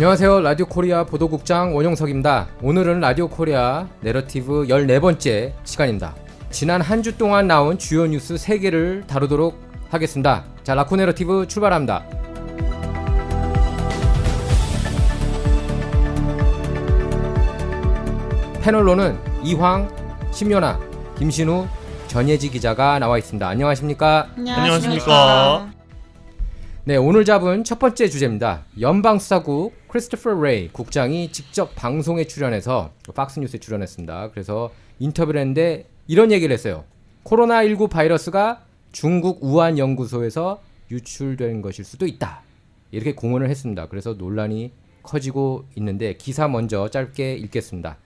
안녕하세요. 라디오 코리아 보도국장 원용석입니다. 오늘은 라디오 코리아 내러티브 14번째 시간입니다. 지난 한 주 동안 나온 주요 뉴스 3개를 다루도록 하겠습니다. 자, 라코 내러티브 출발합니다. 패널로는 이황, 심연아, 김신우, 전예지 기자가 나와 있습니다. 안녕하십니까? 안녕하십니까? 네, 오늘 잡은 첫 번째 주제입니다. 연방수사국 크리스토퍼 레이 국장이 직접 방송에 출연해서 팍스뉴스에 출연했습니다. 그래서 인터뷰를 했는데 이런 얘기를 했어요. 코로나19 바이러스가 중국 우한 연구소에서 유출된 것일 수도 있다. 이렇게 공언을 했습니다. 그래서 논란이 커지고 있는데 기사 먼저 짧게 읽겠습니다.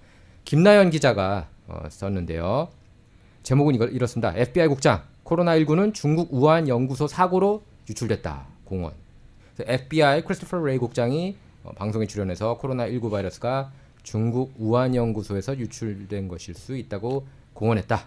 김나연 기자가 썼는데요. 제목은 이렇습니다. FBI 국장, 코로나19는 중국 우한 연구소 사고로 유출됐다. 공언. FBI 크리스토퍼 레이 국장이 방송에 출연해서 코로나19 바이러스가 중국 우한 연구소에서 유출된 것일 수 있다고 공언했다.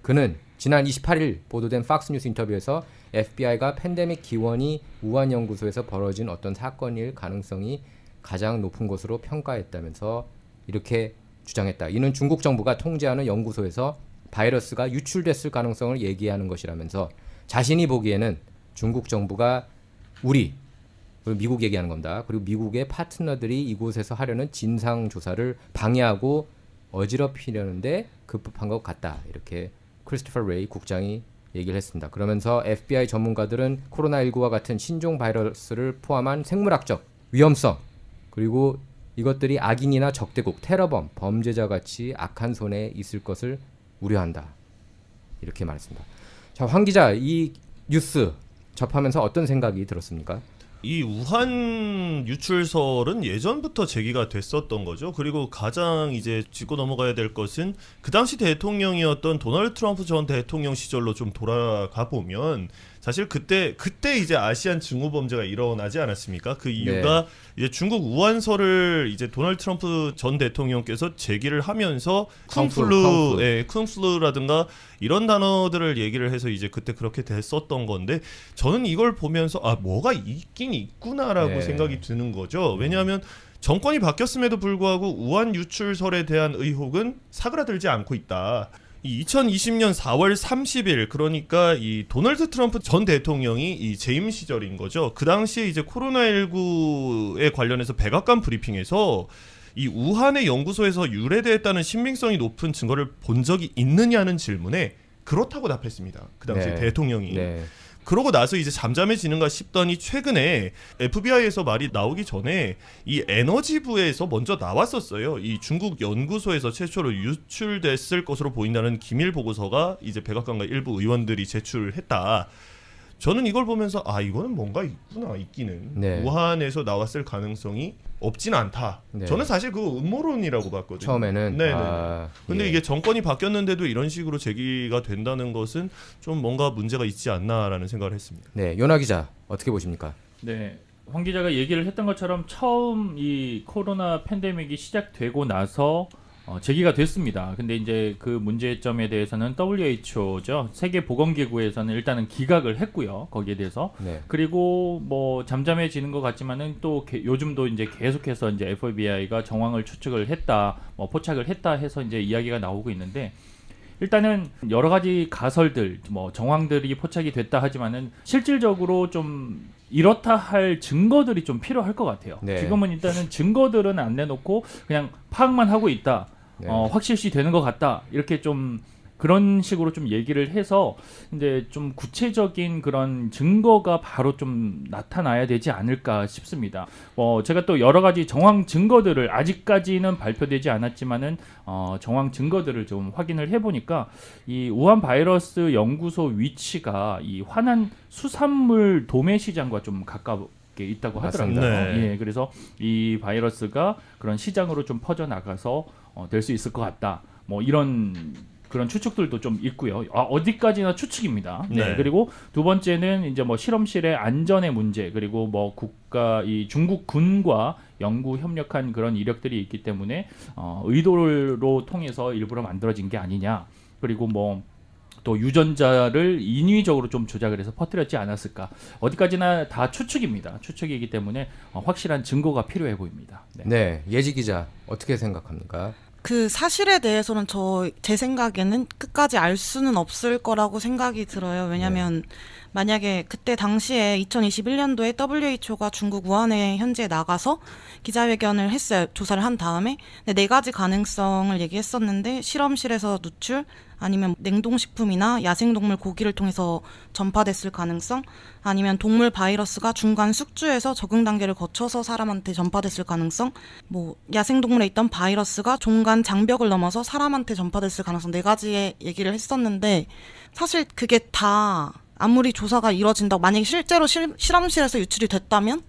그는 지난 28일 보도된 팍스뉴스 인터뷰에서 FBI가 팬데믹 기원이 우한 연구소에서 벌어진 어떤 사건일 가능성이 가장 높은 것으로 평가했다면서 이렇게 주장했다. 이는 중국 정부가 통제하는 연구소에서 바이러스가 유출됐을 가능성을 얘기하는 것이라면서 자신이 보기에는 중국 정부가 우리, 그리고 미국 얘기하는 겁니다. 그리고 미국의 파트너들이 이곳에서 하려는 진상조사를 방해하고 어지럽히려는데 급급한 것 같다. 이렇게 크리스토퍼 레이 국장이 얘기를 했습니다. 그러면서 FBI 전문가들은 코로나19와 같은 신종 바이러스를 포함한 생물학적 위험성, 그리고 이것들이 악인이나 적대국, 테러범, 범죄자 같이 악한 손에 있을 것을 우려한다. 이렇게 말했습니다. 자, 황 기자, 이 뉴스 접하면서 어떤 생각이 들었습니까? 이 우한 유출설은 예전부터 제기가 됐었던 거죠. 그리고 가장 이제 짚고 넘어가야 될 것은 그 당시 대통령이었던 도널드 트럼프 전 대통령 시절로 좀 돌아가 보면 사실 그때 이제 아시안 증오 범죄가 일어나지 않았습니까? 그 이유가 이제 중국 우한설을 이제 도널드 트럼프 전 대통령께서 제기를 하면서 쿵플루라든가 이런 단어들을 얘기를 해서 이제 그때 그렇게 됐었던 건데 저는 이걸 보면서 뭐가 있긴 있구나라고 생각이 드는 거죠. 왜냐하면 정권이 바뀌었음에도 불구하고 우한 유출설에 대한 의혹은 사그라들지 않고 있다. 이 2020년 4월 30일 그러니까 이 도널드 트럼프 전 대통령이 이 재임 시절인 거죠. 그 당시에 이제 코로나19에 관련해서 백악관 브리핑에서 이 우한의 연구소에서 유래됐다는 신빙성이 높은 증거를 본 적이 있느냐는 질문에 그렇다고 답했습니다. 그 당시에 대통령이. 그러고 나서 이제 잠잠해지는가 싶더니 최근에 FBI에서 말이 나오기 전에 이 에너지부에서 먼저 나왔었어요. 이 중국 연구소에서 최초로 유출됐을 것으로 보인다는 기밀 보고서가 이제 백악관과 일부 의원들이 제출했다. 저는 이걸 보면서 이거는 뭔가 있기는 우한에서 나왔을 가능성이 없진 않다. 저는 사실 그거 음모론이라고 봤거든요. 처음에는. 근데 이게 정권이 바뀌었는데도 이런 식으로 제기가 된다는 것은 좀 뭔가 문제가 있지 않나라는 생각을 했습니다. 네, 요나 기자 어떻게 보십니까? 네, 황 기자가 얘기를 했던 것처럼 처음 이 코로나 팬데믹이 시작되고 나서 제기가 됐습니다. 근데 이제 그 문제점에 대해서는 WHO죠. 세계보건기구에서는 일단은 기각을 했고요. 거기에 대해서. 그리고 뭐 잠잠해지는 것 같지만은 또 요즘도 이제 계속해서 이제 FBI가 정황을 추측을 했다, 포착을 했다 해서 이제 이야기가 나오고 있는데 일단은 여러 가지 가설들, 정황들이 포착이 됐다 하지만은 실질적으로 좀 이렇다 할 증거들이 좀 필요할 것 같아요. 지금은 일단은 증거들은 안 내놓고 그냥 파악만 하고 있다. 확실시 되는 것 같다. 이렇게 좀 그런 식으로 좀 얘기를 해서 이제 좀 구체적인 그런 증거가 바로 좀 나타나야 되지 않을까 싶습니다. 제가 또 여러 가지 정황 증거들을 아직까지는 발표되지 않았지만은 정황 증거들을 좀 확인을 해보니까 이 우한 바이러스 연구소 위치가 이 화난 수산물 도매 시장과 좀 가깝게 있다고 하더라고요. 예, 그래서 이 바이러스가 그런 시장으로 좀 퍼져 나가서 될 수 있을 것 같다. 이런 그런 추측들도 좀 있고요. 어디까지나 추측입니다. 그리고 두 번째는 이제 실험실의 안전의 문제, 그리고 이 중국 군과 연구 협력한 그런 이력들이 있기 때문에 의도로 통해서 일부러 만들어진 게 아니냐. 그리고 또 유전자를 인위적으로 좀 조작을 해서 퍼뜨렸지 않았을까. 어디까지나 다 추측입니다. 추측이기 때문에 확실한 증거가 필요해 보입니다. 네. 네, 예지 기자 어떻게 생각합니까? 그 사실에 대해서는 제 생각에는 끝까지 알 수는 없을 거라고 생각이 들어요. 왜냐하면 만약에 그때 당시에 2021년도에 WHO가 중국 우한에 현지에 나가서 기자회견을 했어요. 조사를 한 다음에. 근데 4가지 가능성을 얘기했었는데 실험실에서 누출, 아니면 냉동식품이나 야생동물 고기를 통해서 전파됐을 가능성, 아니면 동물 바이러스가 중간 숙주에서 적응 단계를 거쳐서 사람한테 전파됐을 가능성, 뭐 야생동물에 있던 바이러스가 중간 장벽을 넘어서 사람한테 전파됐을 가능성 4가지의 얘기를 했었는데 사실 그게 다 아무리 조사가 이뤄진다고 만약에 실제로 실험실에서 유출이 됐다면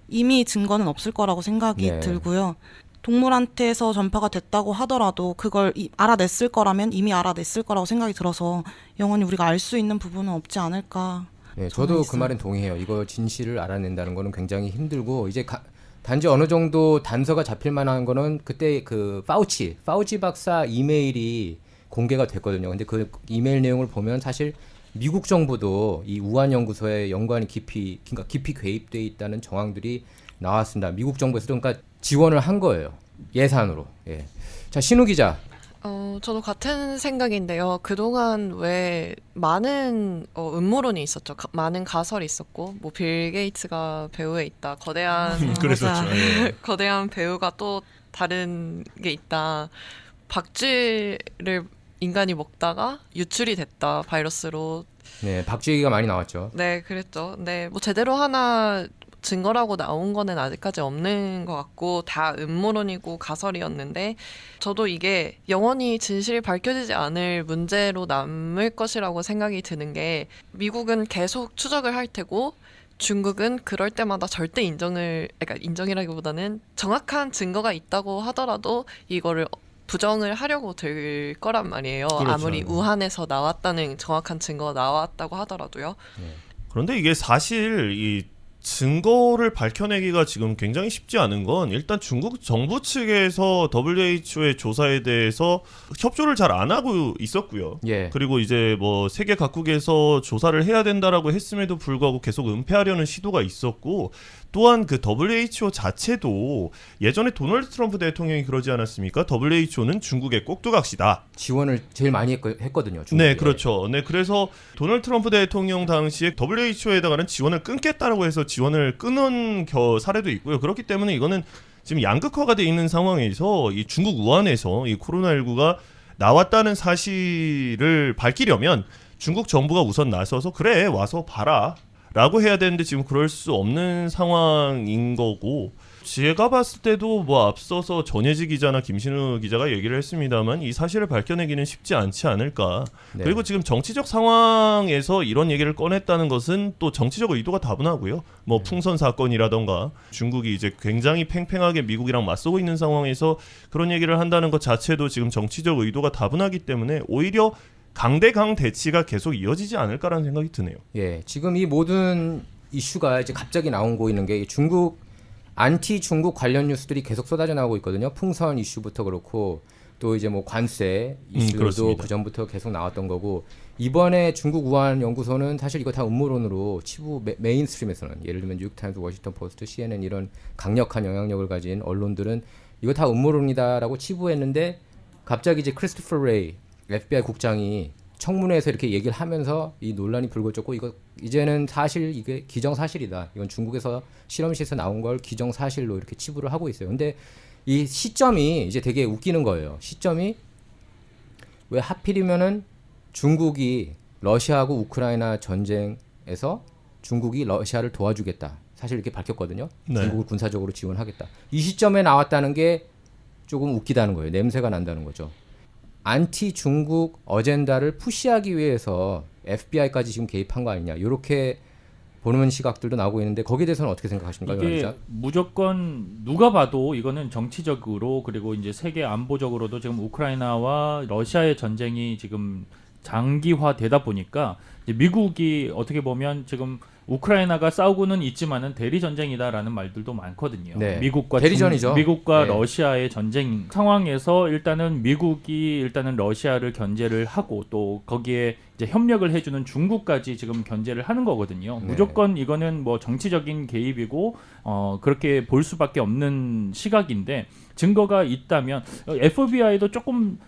이미 증거는 없을 거라고 생각이 네. 들고요. 동물한테서 전파가 됐다고 하더라도 그걸 알아냈을 거라면 이미 알아냈을 거라고 생각이 들어서 영원히 우리가 알 수 있는 부분은 없지 않을까. 네, 저도 그 있어요. 말은 동의해요. 이거 진실을 알아낸다는 거는 굉장히 힘들고 이제 단지 어느 정도 단서가 잡힐 만한 거는 그때 그 파우치 박사 이메일이 공개가 됐거든요. 근데 그 이메일 내용을 보면 사실 미국 정부도 이 우한 연구소에 연관이 깊이 개입돼 있다는 정황들이 나왔습니다. 미국 정부에서 그러니까 지원을 한 거예요. 예산으로. 예. 자, 신우 기자. 저도 같은 생각인데요. 그동안 왜 많은 음모론이 있었죠. 많은 가설이 있었고, 뭐 빌 게이츠가 배후에 있다. 거대한 그랬었죠. 예. 거대한 배우가 또 다른 게 있다. 박쥐를 인간이 먹다가 유출이 됐다. 바이러스로. 네, 박쥐 얘기가 많이 나왔죠. 네, 그랬죠. 네, 뭐 제대로 하나 증거라고 나온 거는 아직까지 없는 것 같고 다 음모론이고 가설이었는데 저도 이게 영원히 진실이 밝혀지지 않을 문제로 남을 것이라고 생각이 드는 게 미국은 계속 추적을 할 테고 중국은 그럴 때마다 절대 그러니까 인정이라기보다는 정확한 증거가 있다고 하더라도 이거를 부정을 하려고 들 거란 말이에요. 그렇죠. 아무리 우한에서 나왔다는 정확한 증거가 나왔다고 하더라도요. 그런데 이게 사실 이 증거를 밝혀내기가 지금 굉장히 쉽지 않은 건 일단 중국 정부 측에서 WHO의 조사에 대해서 협조를 잘 안 하고 있었고요. 예. 그리고 이제 뭐 세계 각국에서 조사를 해야 된다라고 했음에도 불구하고 계속 은폐하려는 시도가 있었고 또한 그 WHO 자체도 예전에 도널드 트럼프 대통령이 그러지 않았습니까? WHO는 중국의 꼭두각시다. 지원을 제일 많이 했거든요. 중국이. 네, 그렇죠. 네, 그래서 도널드 트럼프 대통령 당시에 WHO에다가는 지원을 끊겠다라고 해서 지원을 끊은 사례도 있고요. 그렇기 때문에 이거는 지금 양극화가 돼 있는 상황에서 이 중국 우한에서 이 코로나19가 나왔다는 사실을 밝히려면 중국 정부가 우선 나서서 그래 와서 봐라 라고 해야 되는데 지금 그럴 수 없는 상황인 거고 제가 봤을 때도 뭐 앞서서 전예지 기자나 김신우 기자가 얘기를 했습니다만 이 사실을 밝혀내기는 쉽지 않지 않을까. 네. 그리고 지금 정치적 상황에서 이런 얘기를 꺼냈다는 것은 또 정치적 의도가 다분하고요. 뭐 풍선 사건이라던가 중국이 이제 굉장히 팽팽하게 미국이랑 맞서고 있는 상황에서 그런 얘기를 한다는 것 자체도 지금 정치적 의도가 다분하기 때문에 오히려 강대강 대치가 계속 이어지지 않을까라는 생각이 드네요. 예, 지금 이 모든 이슈가 이제 갑자기 나오고 있는 게 중국 안티 중국 관련 뉴스들이 계속 쏟아져 나오고 있거든요. 풍선 이슈부터 그렇고 또 이제 뭐 관세 이슈도 그렇습니다. 그 전부터 계속 나왔던 거고 이번에 중국 우한 연구소는 사실 이거 다 음모론으로 치부 메인스트림에서는 예를 들면 뉴욕타임스, 워싱턴 포스트, CNN 이런 강력한 영향력을 가진 언론들은 이거 다 음모론이다라고 치부했는데 갑자기 이제 크리스토퍼 레이 FBI 국장이 청문회에서 이렇게 얘기를 하면서 이 논란이 불거졌고 이거 이제는 사실 이게 기정사실이다. 이건 중국에서 실험실에서 나온 걸 기정사실로 이렇게 치부를 하고 있어요. 근데 이 시점이 이제 되게 웃기는 거예요. 시점이 왜 하필이면은 중국이 러시아하고 우크라이나 전쟁에서 중국이 러시아를 도와주겠다. 사실 이렇게 밝혔거든요. 네. 중국을 군사적으로 지원하겠다. 이 시점에 나왔다는 게 조금 웃기다는 거예요. 냄새가 난다는 거죠. 안티 중국 어젠다를 푸시하기 위해서 FBI까지 지금 개입한 거 아니냐 이렇게 보는 시각들도 나오고 있는데 거기에 대해서는 어떻게 생각하십니까? 이게 무조건 누가 봐도 이거는 정치적으로 그리고 이제 세계 안보적으로도 지금 우크라이나와 러시아의 전쟁이 지금 장기화되다 보니까 이제 미국이 어떻게 보면 지금 우크라이나가 싸우고는 있지만은 대리 전쟁이다라는 말들도 많거든요. 네. 미국과 대리전이죠. 미국과 네. 러시아의 전쟁 상황에서 일단은 미국이 일단은 러시아를 견제를 하고 또 거기에 이제 협력을 해주는 중국까지 지금 견제를 하는 거거든요. 네. 무조건 이거는 뭐 정치적인 개입이고 그렇게 볼 수밖에 없는 시각인데 증거가 있다면 FBI도 조금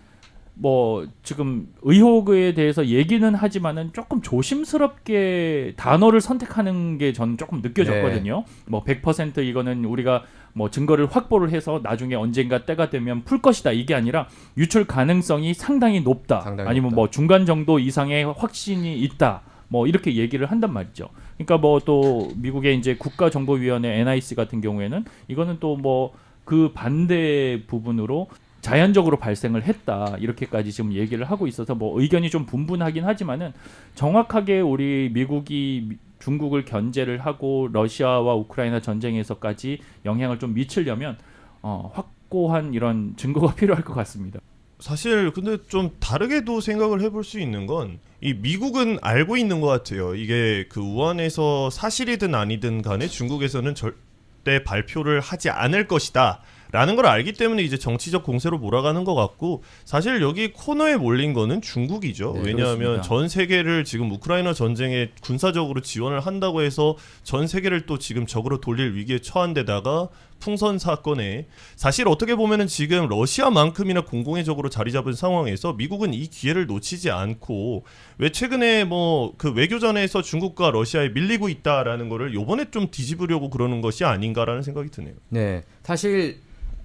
뭐 지금 의혹에 대해서 얘기는 하지만은 조금 조심스럽게 단어를 선택하는 게 저는 조금 느껴졌거든요. 뭐 100% 이거는 우리가 뭐 증거를 확보를 해서 나중에 언젠가 때가 되면 풀 것이다 이게 아니라 유출 가능성이 상당히 높다. 상당히 아니면 높다. 뭐 중간 정도 이상의 확신이 있다. 뭐 이렇게 얘기를 한단 말이죠. 그러니까 뭐 또 미국의 이제 국가정보위원회 NIC 같은 경우에는 이거는 또 뭐 그 반대 부분으로 자연적으로 발생을 했다 이렇게까지 지금 얘기를 하고 있어서 뭐 의견이 좀 분분하긴 하지만은 정확하게 우리 미국이 중국을 견제를 하고 러시아와 우크라이나 전쟁에서까지 영향을 좀 미치려면 확고한 이런 증거가 필요할 것 같습니다. 사실 근데 좀 다르게도 생각을 해볼 수 있는 건 이 미국은 알고 있는 것 같아요. 이게 그 우한에서 사실이든 아니든 간에 중국에서는 절대 발표를 하지 않을 것이다. 라는 걸 알기 때문에 이제 정치적 공세로 몰아가는 것 같고 사실 여기 코너에 몰린 거는 중국이죠. 네, 왜냐하면 그렇습니다. 전 세계를 지금 우크라이나 전쟁에 군사적으로 지원을 한다고 해서 전 세계를 또 지금 적으로 돌릴 위기에 처한 데다가 풍선 사건에 사실 어떻게 보면은 지금 러시아만큼이나 공공의 적으로 자리 잡은 상황에서 미국은 이 기회를 놓치지 않고 왜 최근에 뭐 그 외교전에서 중국과 러시아에 밀리고 있다라는 거를 요번에 좀 뒤집으려고 그러는 것이 아닌가라는 생각이 드네요. 네, 사실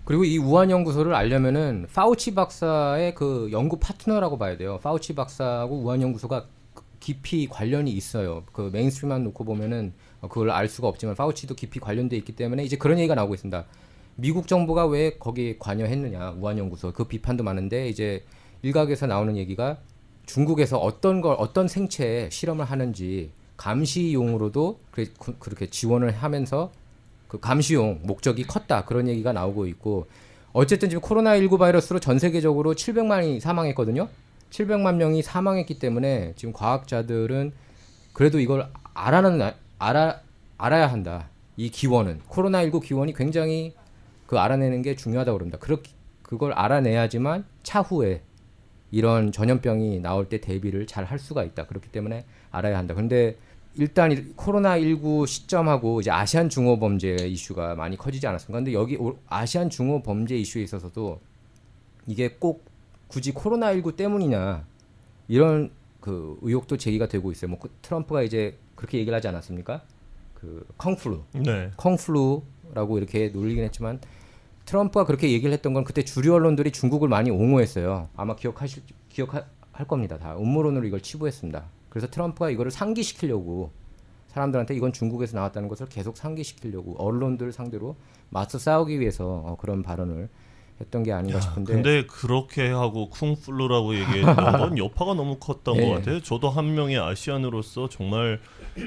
그리고 이 우한 연구소를 알려면은 파우치 박사의 그 연구 파트너라고 봐야 돼요. 파우치 박사하고 우한 연구소가 깊이 관련이 있어요. 그 메인스트림만 놓고 보면은 그걸 알 수가 없지만 파우치도 깊이 관련돼 있기 때문에 이제 그런 얘기가 나오고 있습니다. 미국 정부가 왜 거기에 관여했느냐, 우한 연구소 그 비판도 많은데 이제 일각에서 나오는 얘기가 중국에서 어떤 생체에 실험을 하는지 감시용으로도 그렇게 지원을 하면서 그 감시용 목적이 컸다 그런 얘기가 나오고 있고 어쨌든 지금 코로나19 바이러스로 전 세계적으로 700만이 사망했거든요. 700만 명이 사망했기 때문에 지금 과학자들은 그래도 이걸 알아야 한다. 이 기원은 코로나19 기원이 굉장히 그 알아내는 게 중요하다고 그럽니다. 그걸 알아내야지만 차후에 이런 전염병이 나올 때 대비를 잘 할 수가 있다. 그렇기 때문에 알아야 한다. 그런데 일단 코로나19 시점하고 이제 아시안 중호 범죄 이슈가 많이 커지지 않았습니까? 근데 여기 아시안 중호 범죄 이슈에 있어서도 이게 꼭 굳이 코로나19 때문이냐 이런 그 의혹도 제기가 되고 있어요. 뭐 트럼프가 이제 그렇게 얘기를 하지 않았습니까? 그 네. 콩플루라고 이렇게 놀리긴 했지만 트럼프가 그렇게 얘기를 했던 건 그때 주류 언론들이 중국을 많이 옹호했어요. 아마 기억할 겁니다. 다 음모론으로 이걸 치부했습니다. 그래서 트럼프가 이거를 상기시키려고 사람들한테 이건 중국에서 나왔다는 것을 계속 상기시키려고 언론들 상대로 맞서 싸우기 위해서 그런 발언을 했던 게 아닌가 싶은데. 근데 그렇게 하고 쿵플루라고 얘기했던 건 여파가 너무 컸던 네. 것 같아요. 저도 한 명의 아시안으로서 정말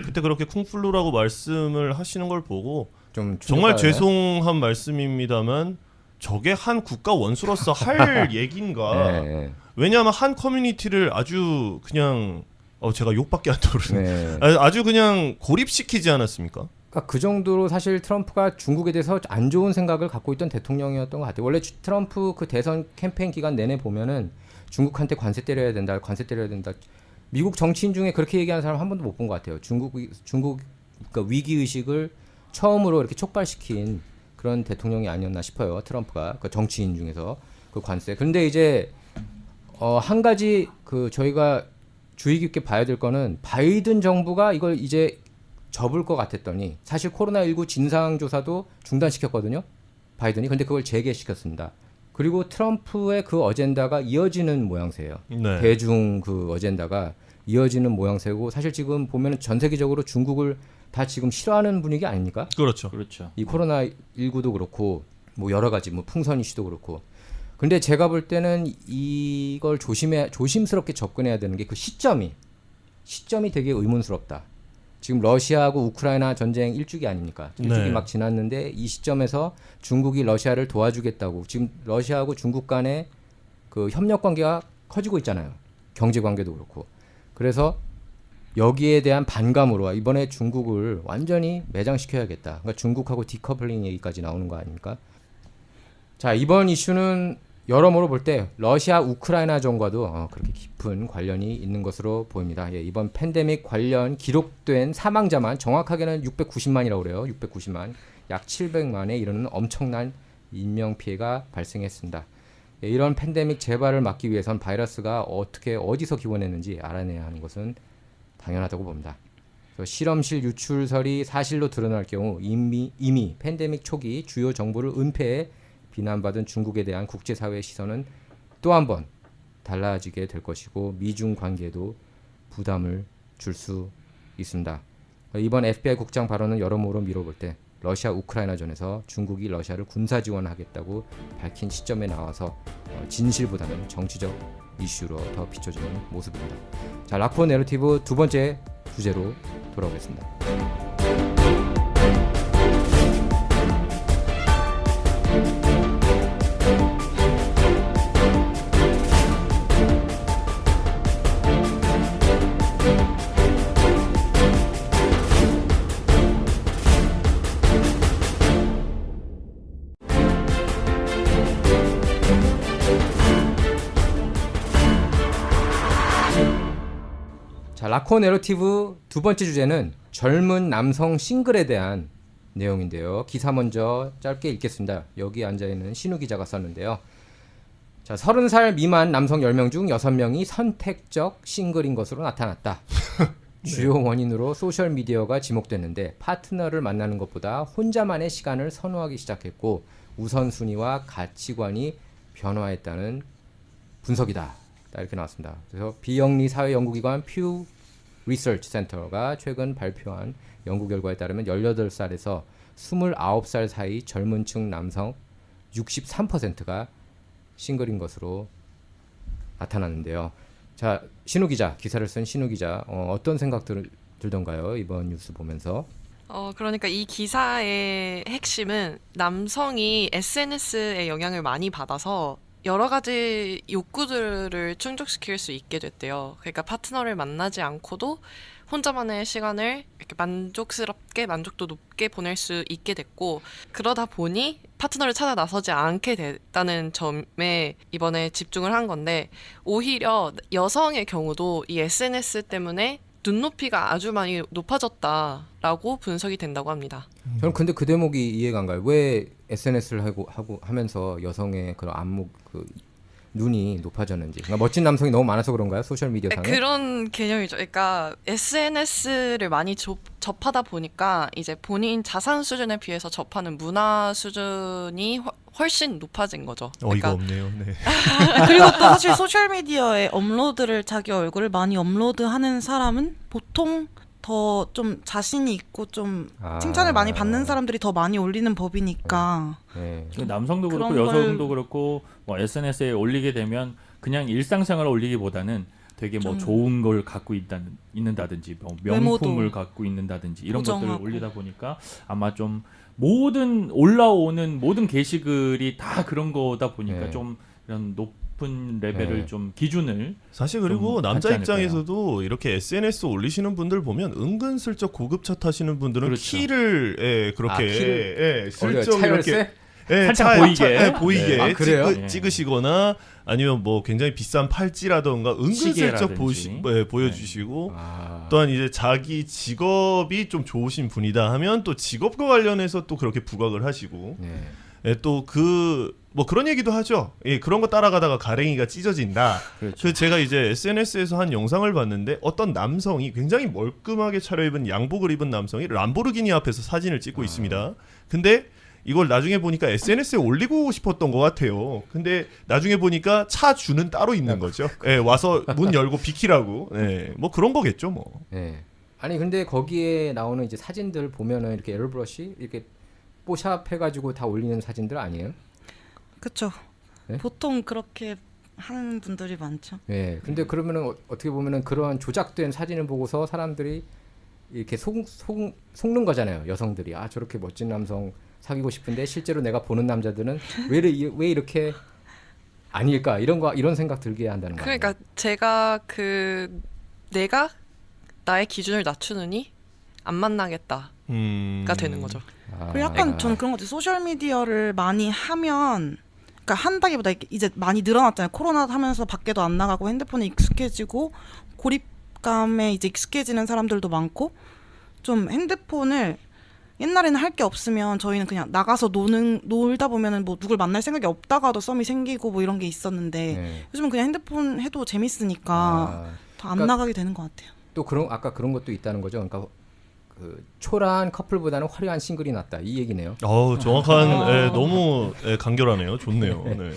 그때 그렇게 쿵플루라고 말씀을 하시는 걸 보고 좀 정말 충격받아요. 죄송한 말씀입니다만 저게 한 국가 원수로서 할 얘기인가. 네, 왜냐하면 한 커뮤니티를 아주 그냥 제가 욕밖에 안 떠오르네. 네. 아주 그냥 고립시키지 않았습니까? 그러니까 그 정도로 사실 트럼프가 중국에 대해서 안 좋은 생각을 갖고 있던 대통령이었던 것 같아요. 원래 트럼프 그 대선 캠페인 기간 내내 보면은 중국한테 관세 때려야 된다. 미국 정치인 중에 그렇게 얘기하는 사람 한 번도 못 본 것 같아요. 중국 그러니까 위기 의식을 처음으로 이렇게 촉발시킨 그런 대통령이 아니었나 싶어요. 트럼프가 그 정치인 중에서 그 관세. 근데 이제 한 가지 그 저희가 주의 깊게 봐야 될 거는 바이든 정부가 이걸 이제 접을 것 같았더니 사실 코로나19 진상조사도 중단시켰거든요. 바이든이. 근데 그걸 재개시켰습니다. 그리고 트럼프의 그 어젠다가 이어지는 모양새예요. 네. 대중 그 어젠다가 이어지는 모양새고 사실 지금 보면 전 세계적으로 중국을 다 지금 싫어하는 분위기 아닙니까? 그렇죠. 그렇죠. 이 코로나19도 그렇고 뭐 여러 가지 뭐 풍선 이슈도 그렇고. 근데 제가 볼 때는 이걸 조심스럽게 접근해야 되는 게 그 시점이 되게 의문스럽다. 지금 러시아하고 우크라이나 전쟁 일주기 아닙니까? 일주기 네. 막 지났는데 이 시점에서 중국이 러시아를 도와주겠다고 지금 러시아하고 중국 간의 그 협력 관계가 커지고 있잖아요. 경제 관계도 그렇고. 그래서 여기에 대한 반감으로 이번에 중국을 완전히 매장시켜야겠다. 그러니까 중국하고 디커플링 얘기까지 나오는 거 아닙니까? 자, 이번 이슈는 여러모로 볼 때 러시아 우크라이나전과도 그렇게 깊은 관련이 있는 것으로 보입니다. 예, 이번 팬데믹 관련 기록된 사망자만 정확하게는 690만이라고 그래요. 690만. 약 700만에 이르는 엄청난 인명피해가 발생했습니다. 예, 이런 팬데믹 재발을 막기 위해선 바이러스가 어디서 기원했는지 알아내야 하는 것은 당연하다고 봅니다. 실험실 유출설이 사실로 드러날 경우 이미 팬데믹 초기 주요 정보를 은폐해 비난받은 중국에 대한 국제사회의 시선은 또 한 번 달라지게 될 것이고 미중 관계에도 부담을 줄 수 있습니다. 이번 FBI 국장 발언은 여러모로 미뤄볼 때 러시아 우크라이나전에서 중국이 러시아를 군사 지원하겠다고 밝힌 시점에 나와서 진실보다는 정치적 이슈로 더 비춰지는 모습입니다. 자, 락포 내러티브 두 번째 주제로 돌아오겠습니다. 자, 락코 내러티브 두 번째 주제는 젊은 남성 싱글에 대한 내용인데요. 기사 먼저 짧게 읽겠습니다. 여기 앉아있는 신우 기자가 썼는데요. 자, 30살 미만 남성 10명 중 6명이 선택적 싱글인 것으로 나타났다. 네. 주요 원인으로 소셜미디어가 지목됐는데 파트너를 만나는 것보다 혼자만의 시간을 선호하기 시작했고 우선순위와 가치관이 변화했다는 분석이다. 이렇게 나왔습니다. 그래서 비영리 사회 연구기관 퓨 리서치 센터가 최근 발표한 연구 결과에 따르면 18살에서 29살 사이 젊은 층 남성 63%가 싱글인 것으로 나타났는데요. 자, 신우 기자, 기사를 쓴 신우 기자, 어떤 생각 들던가요? 이번 뉴스 보면서. 그러니까 이 기사의 핵심은 남성이 SNS의 영향을 많이 받아서 여러 가지 욕구들을 충족시킬 수 있게 됐대요. 그러니까 파트너를 만나지 않고도 혼자만의 시간을 이렇게 만족도 높게 보낼 수 있게 됐고, 그러다 보니 파트너를 찾아 나서지 않게 됐다는 점에 이번에 집중을 한 건데, 오히려 여성의 경우도 이 SNS 때문에 눈높이가 아주 많이 높아졌다라고 분석이 된다고 합니다. 저는 근데 그 대목이 이해가 안 가요. 왜 SNS를 하면서 여성의 그런 안목, 눈이 높아졌는지. 그러니까 멋진 남성이 너무 많아서 그런가요? 소셜 미디어 상에? 그런 개념이죠. 그러니까 SNS를 많이 접하다 보니까 이제 본인 자산 수준에 비해서 접하는 문화 수준이 훨씬 높아진 거죠. 어이가 없네요. 네. 그리고 또 사실 소셜미디어에 자기 얼굴을 많이 업로드하는 사람은 보통 더 좀 자신이 있고 좀 칭찬을 많이 받는 사람들이 더 많이 올리는 법이니까. 네. 남성도 그렇고 여성도 그렇고 뭐 SNS에 올리게 되면 그냥 일상생활을 올리기보다는 되게 뭐 좋은 걸 갖고 있는다든지 명품을 갖고 있는다든지 이런 보정하고. 것들을 올리다 보니까 아마 좀 올라오는 모든 게시글이 다 그런 거다 보니까 네. 좀 이런 높은 레벨을 네. 좀 기준을 사실 그리고 좀 남자 받지 입장에서도 이렇게 SNS 올리시는 분들 보면 은근슬쩍 고급차 타시는 분들은 그렇죠. 키를 그렇게 키를 슬쩍 차를 이렇게 살짝 보이게. 보이게 네. 그래요? 찍으시거나 아니면 뭐 굉장히 비싼 팔찌라던가 은근슬쩍 시계라든지. 보여주시고 또한 이제 자기 직업이 좀 좋으신 분이다 하면 또 직업과 관련해서 또 그렇게 부각을 하시고 또 뭐 그런 얘기도 하죠. 그런 거 따라가다가 가랭이가 찢어진다. 그렇죠. 그래서 제가 이제 SNS에서 한 영상을 봤는데 어떤 남성이 굉장히 멀끔하게 차려입은 양복을 입은 남성이 람보르기니 앞에서 사진을 찍고 있습니다. 근데 이걸 나중에 보니까 SNS에 올리고 싶었던 것 같아요. 근데 나중에 보니까 차 주는 따로 있는 거죠. 와서 문 열고 비키라고. 뭐 그런 거겠죠, 뭐. 아니 근데 거기에 나오는 이제 사진들 보면은 이렇게 에어브러시 이렇게 뽀샵 해가지고 다 올리는 사진들 아니에요? 그렇죠. 네? 보통 그렇게 하는 분들이 많죠. 네. 근데 그러면은 어떻게 보면은 그런 조작된 사진을 보고서 사람들이 이렇게 속는 거잖아요. 여성들이 저렇게 멋진 남성 사귀고 싶은데 실제로 내가 보는 남자들은 왜 이렇게 아닐까 이런 생각 들게 한다는 거예요. 그러니까 제가 내가 나의 기준을 낮추느니 안 만나겠다가 되는 거죠. 그리고 약간 저는 그런 것 같아요. 소셜 미디어를 많이 하면, 그러니까 한다기보다 이제 많이 늘어났잖아요. 코로나 하면서 밖에도 안 나가고 핸드폰에 익숙해지고 고립감에 이제 익숙해지는 사람들도 많고, 좀 핸드폰을 옛날에는 할 게 없으면 저희는 그냥 나가서 놀다 보면은 뭐 누굴 만날 생각이 없다가도 썸이 생기고 뭐 이런 게 있었는데 네. 요즘은 그냥 핸드폰 해도 재밌으니까 더 안 그러니까 나가게 되는 것 같아요. 또 아까 그런 것도 있다는 거죠. 그러니까 그 초라한 커플보다는 화려한 싱글이 낫다 이 얘기네요. 정확한 너무 간결하네요. 좋네요. 네.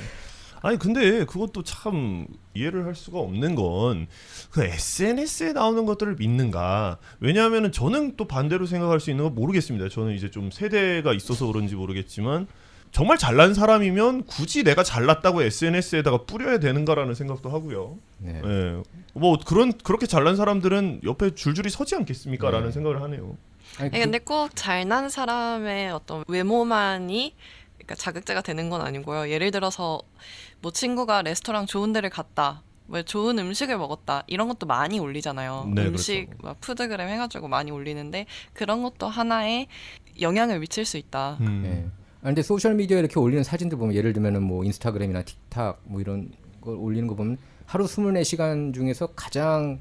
아니 근데 그것도 참 이해를 할 수가 없는 건 그 SNS에 나오는 것들을 믿는가? 왜냐하면은 저는 또 반대로 생각할 수 있는 건 모르겠습니다. 저는 이제 좀 세대가 있어서 그런지 모르겠지만 정말 잘난 사람이면 굳이 내가 잘났다고 SNS에다가 뿌려야 되는가라는 생각도 하고요. 네. 예. 뭐 그렇게 잘난 사람들은 옆에 줄줄이 서지 않겠습니까라는 네. 생각을 하네요. 아니, 근데 꼭 잘난 사람의 어떤 외모만이 그러니까 자극제가 되는 건 아니고요. 예를 들어서 뭐 친구가 레스토랑 좋은 데를 갔다. 뭐 좋은 음식을 먹었다 이런 것도 많이 올리잖아요. 네, 음식 그렇죠. 막 푸드그램 해가지고 많이 올리는데 그런 것도 하나의 영향을 미칠 수 있다. 네. 근데 소셜 미디어에 이렇게 올리는 사진들 보면 예를 들면은 뭐 인스타그램이나 틱탁 뭐 이런 걸 올리는 거 보면 하루 24시간 중에서 가장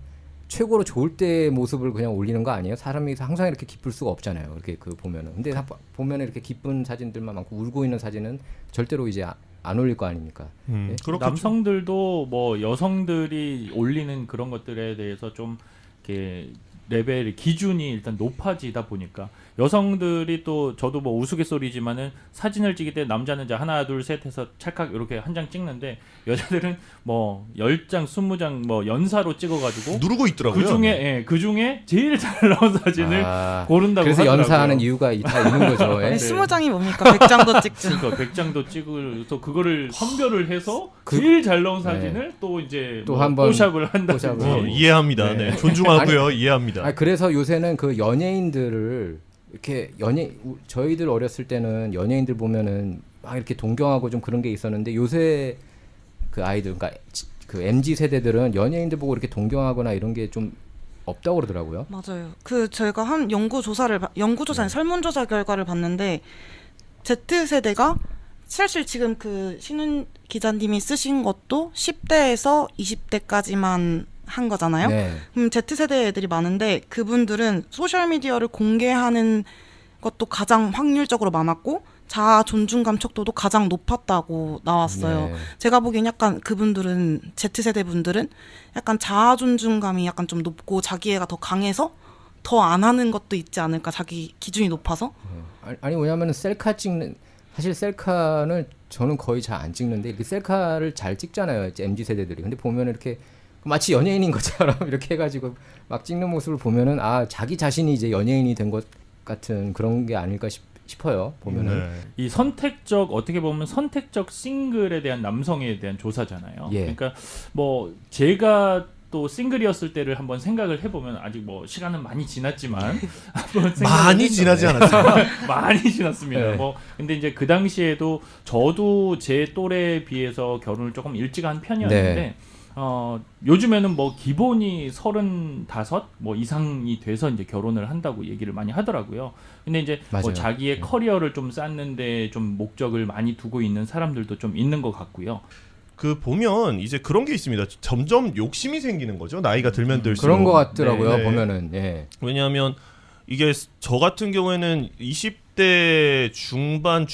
최고로 좋을 때의 모습을 그냥 올리는 거 아니에요? 사람이 항상 이렇게 기쁠 수가 없잖아요. 이렇게 그 보면은. 근데 보면은 이렇게 기쁜 사진들만 많고 울고 있는 사진은 절대로 이제 안 올릴 거 아닙니까? 네? 그렇겠죠. 남성들도 뭐 여성들이 올리는 그런 것들에 대해서 좀 이렇게 레벨 기준이 일단 높아지다 보니까 여성들이 또 저도 뭐 우스갯소리지만은 사진을 찍을 때 남자는 이제 하나 둘 셋 해서 찰칵 이렇게 한 장 찍는데 여자들은 뭐 10장 20장 뭐 연사로 찍어가지고 누르고 있더라고요. 그중에 제일 잘 나온 사진을 고른다고 그래서 하더라고요. 연사하는 이유가 다 있는 거죠. 예? 아니, 20장이 뭡니까? 100장도 찍죠. 그러니까 100장도 찍을 그거를 선별을 해서 그- 제일 잘 나온 사진을 또 이제 또 뭐 한번 포샵을 한다든지 포샵을. 이해합니다. 네. 존중하고요. 이해합니다. 아니, 그래서 요새는 그 연예인들을 이렇게 저희들 어렸을 때는 연예인들 보면은 막 이렇게 동경하고 좀 그런 게 있었는데 요새 그 아이들 그러니까 그 MZ 세대들은 연예인들 보고 이렇게 동경하거나 이런 게 좀 없다고 그러더라고요. 맞아요. 그 저희가 한 연구조사는 설문조사 결과를 봤는데 Z세대가 사실 지금 그 신은 기자님이 쓰신 것도 10대에서 20대까지만 한 거잖아요. 네. Z세대 애들이 많은데 그분들은 소셜미디어를 공개하는 것도 가장 확률적으로 많았고 자아 존중감 척도도 가장 높았다고 나왔어요. 네. 제가 보기엔 약간 그분들은 Z세대 분들은 약간 자아 존중감이 약간 좀 높고 자기애가 더 강해서 더 안 하는 것도 있지 않을까. 자기 기준이 높아서. 아니 왜냐하면 사실 셀카는 저는 거의 잘 안 찍는데 이렇게 셀카를 잘 찍잖아요. 이제 MZ 세대들이. 근데 보면 이렇게 마치 연예인인 것처럼 이렇게 해가지고 막 찍는 모습을 보면은 자기 자신이 이제 연예인이 된 것 같은 그런 게 아닐까 싶어요. 보면은. 네. 이 어떻게 보면 선택적 싱글에 대한 남성에 대한 조사잖아요. 예. 그러니까 뭐 제가 또 싱글이었을 때를 한번 생각을 해보면 아직 뭐 시간은 많이 지났지만 한번 생각을 많이 했는데 지나지 않았어요. 많이 지났습니다. 네. 뭐 근데 이제 그 당시에도 저도 제 또래에 비해서 결혼을 조금 일찍 한 편이었는데 네. 요즘에는 뭐 기본이 35 뭐 이상이 돼서 이제 결혼을 한다고 얘기를 많이 하더라고요. 근데 이제 뭐 맞아요. 자기의 커리어를 좀 쌓는데 좀 목적을 많이 두고 있는 사람들도 좀 있는 것 같고요. 그 보면 이제 그런 게 있습니다. 점점 욕심이 생기는 거죠. 나이가 들면 들수록. 그런 것 같더라고요. 네. 보면은. 예. 왜냐하면 이게 저 같은 경우에는 20대 중반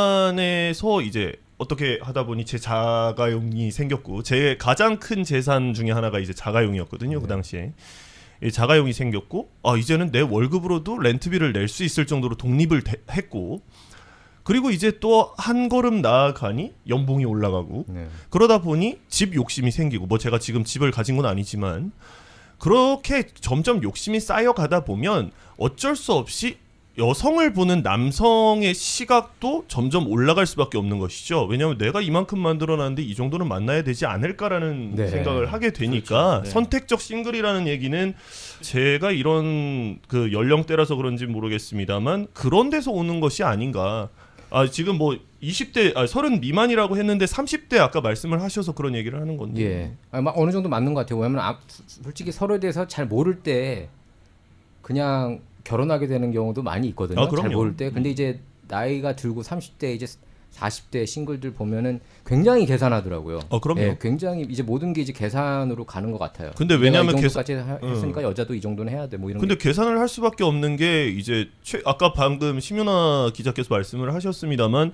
중후반에서 이제 어떻게 하다 보니 제 자가용이 생겼고 제 가장 큰 재산 중에 하나가 이제 자가용이었거든요. 그 당시에. 이 자가용이 생겼고 이제는 내 월급으로도 렌트비를 낼 수 있을 정도로 독립을 했고 그리고 이제 또 한 걸음 나아가니 연봉이 올라가고 네. 그러다 보니 집 욕심이 생기고 뭐 제가 지금 집을 가진 건 아니지만 그렇게 점점 욕심이 쌓여가다 보면 어쩔 수 없이 여성을 보는 남성의 시각도 점점 올라갈 수밖에 없는 것이죠. 왜냐하면 내가 이만큼 만들어놨는데 이 정도는 만나야 되지 않을까라는 네. 생각을 하게 되니까 그렇죠. 네. 선택적 싱글이라는 얘기는 제가 이런 그 연령대라서 그런지 모르겠습니다만 그런 데서 오는 것이 아닌가. 지금 뭐 20대 30 미만이라고 했는데 30대 아까 말씀을 하셔서 그런 얘기를 하는 건데. 예. 어느 정도 맞는 것 같아요. 왜냐면 솔직히 서로에 대해서 잘 모를 때 그냥 결혼하게 되는 경우도 많이 있거든요. 잘 그럼요. 모를 때. 근데 이제 나이가 들고 30대 이제 40대 싱글들 보면은 굉장히 계산하더라고요. 그럼요. 예, 굉장히 이제 모든 게 이제 계산으로 가는 것 같아요. 근데 왜냐면 이 정도까지 했으니까 여자도 이 정도는 해야 돼. 뭐 이런. 근데 계산을 할 수밖에 없는 게 이제 아까 방금 심윤아 기자께서 말씀을 하셨습니다만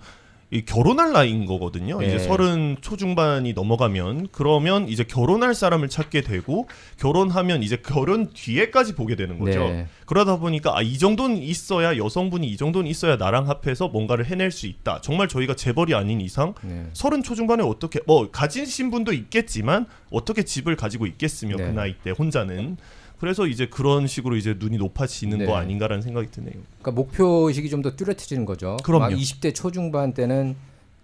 이 결혼할 나이인 거거든요. 네. 이제 30 초중반이 넘어가면 그러면 이제 결혼할 사람을 찾게 되고 결혼하면 이제 결혼 뒤에까지 보게 되는 거죠. 네. 그러다 보니까 이 정도는 있어야 여성분이 이 정도는 있어야 나랑 합해서 뭔가를 해낼 수 있다. 정말 저희가 재벌이 아닌 이상 네. 30 초중반에 어떻게 뭐 가지신 분도 있겠지만 어떻게 집을 가지고 있겠으며 네. 그 나이 때 혼자는. 그래서 이제 그런 식으로 이제 눈이 높아지는 네. 거 아닌가라는 생각이 드네요. 그러니까 목표 의식이 좀 더 뚜렷해지는 거죠. 그럼요. 막 20대 초중반 때는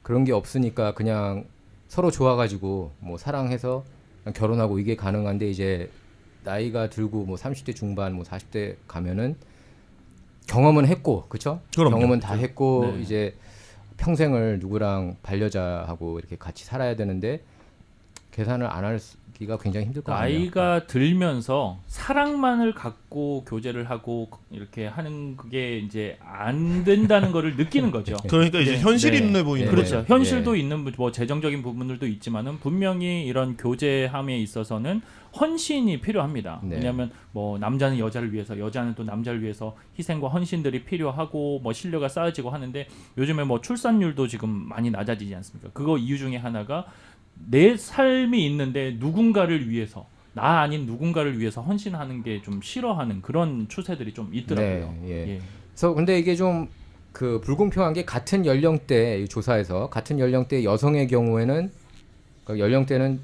그런 게 없으니까 그냥 서로 좋아가지고 뭐 사랑해서 그냥 결혼하고 이게 가능한데 이제 나이가 들고 뭐 30대 중반 뭐 40대 가면은 경험은 했고 그렇죠? 그럼요. 경험은 다 했고 네. 이제 평생을 누구랑 반려자하고 이렇게 같이 살아야 되는데 계산을 안 하기가 굉장히 힘들 것 같아요. 나이가 들면서 사랑만을 갖고 교제를 하고 이렇게 하는 그게 이제 안 된다는 거를 느끼는 거죠. 그러니까 이제 현실이 네. 있네 보이는 네. 거죠. 그렇죠. 현실도 있는 뭐 재정적인 부분들도 있지만은 분명히 이런 교제함에 있어서는 헌신이 필요합니다. 네. 왜냐하면 뭐 남자는 여자를 위해서, 여자는 또 남자를 위해서 희생과 헌신들이 필요하고 뭐 신뢰가 쌓여지고 하는데 요즘에 뭐 출산율도 지금 많이 낮아지지 않습니까? 그거 이유 중에 하나가 내 삶이 있는데 누군가를 위해서 나 아닌 누군가를 위해서 헌신하는 게 좀 싫어하는 그런 추세들이 좀 있더라고요. 네, 예. 예. 그래서 근데 이게 좀 그 불공평한 게 같은 연령대 이 조사에서 같은 연령대 여성의 경우에는 그러니까 연령대는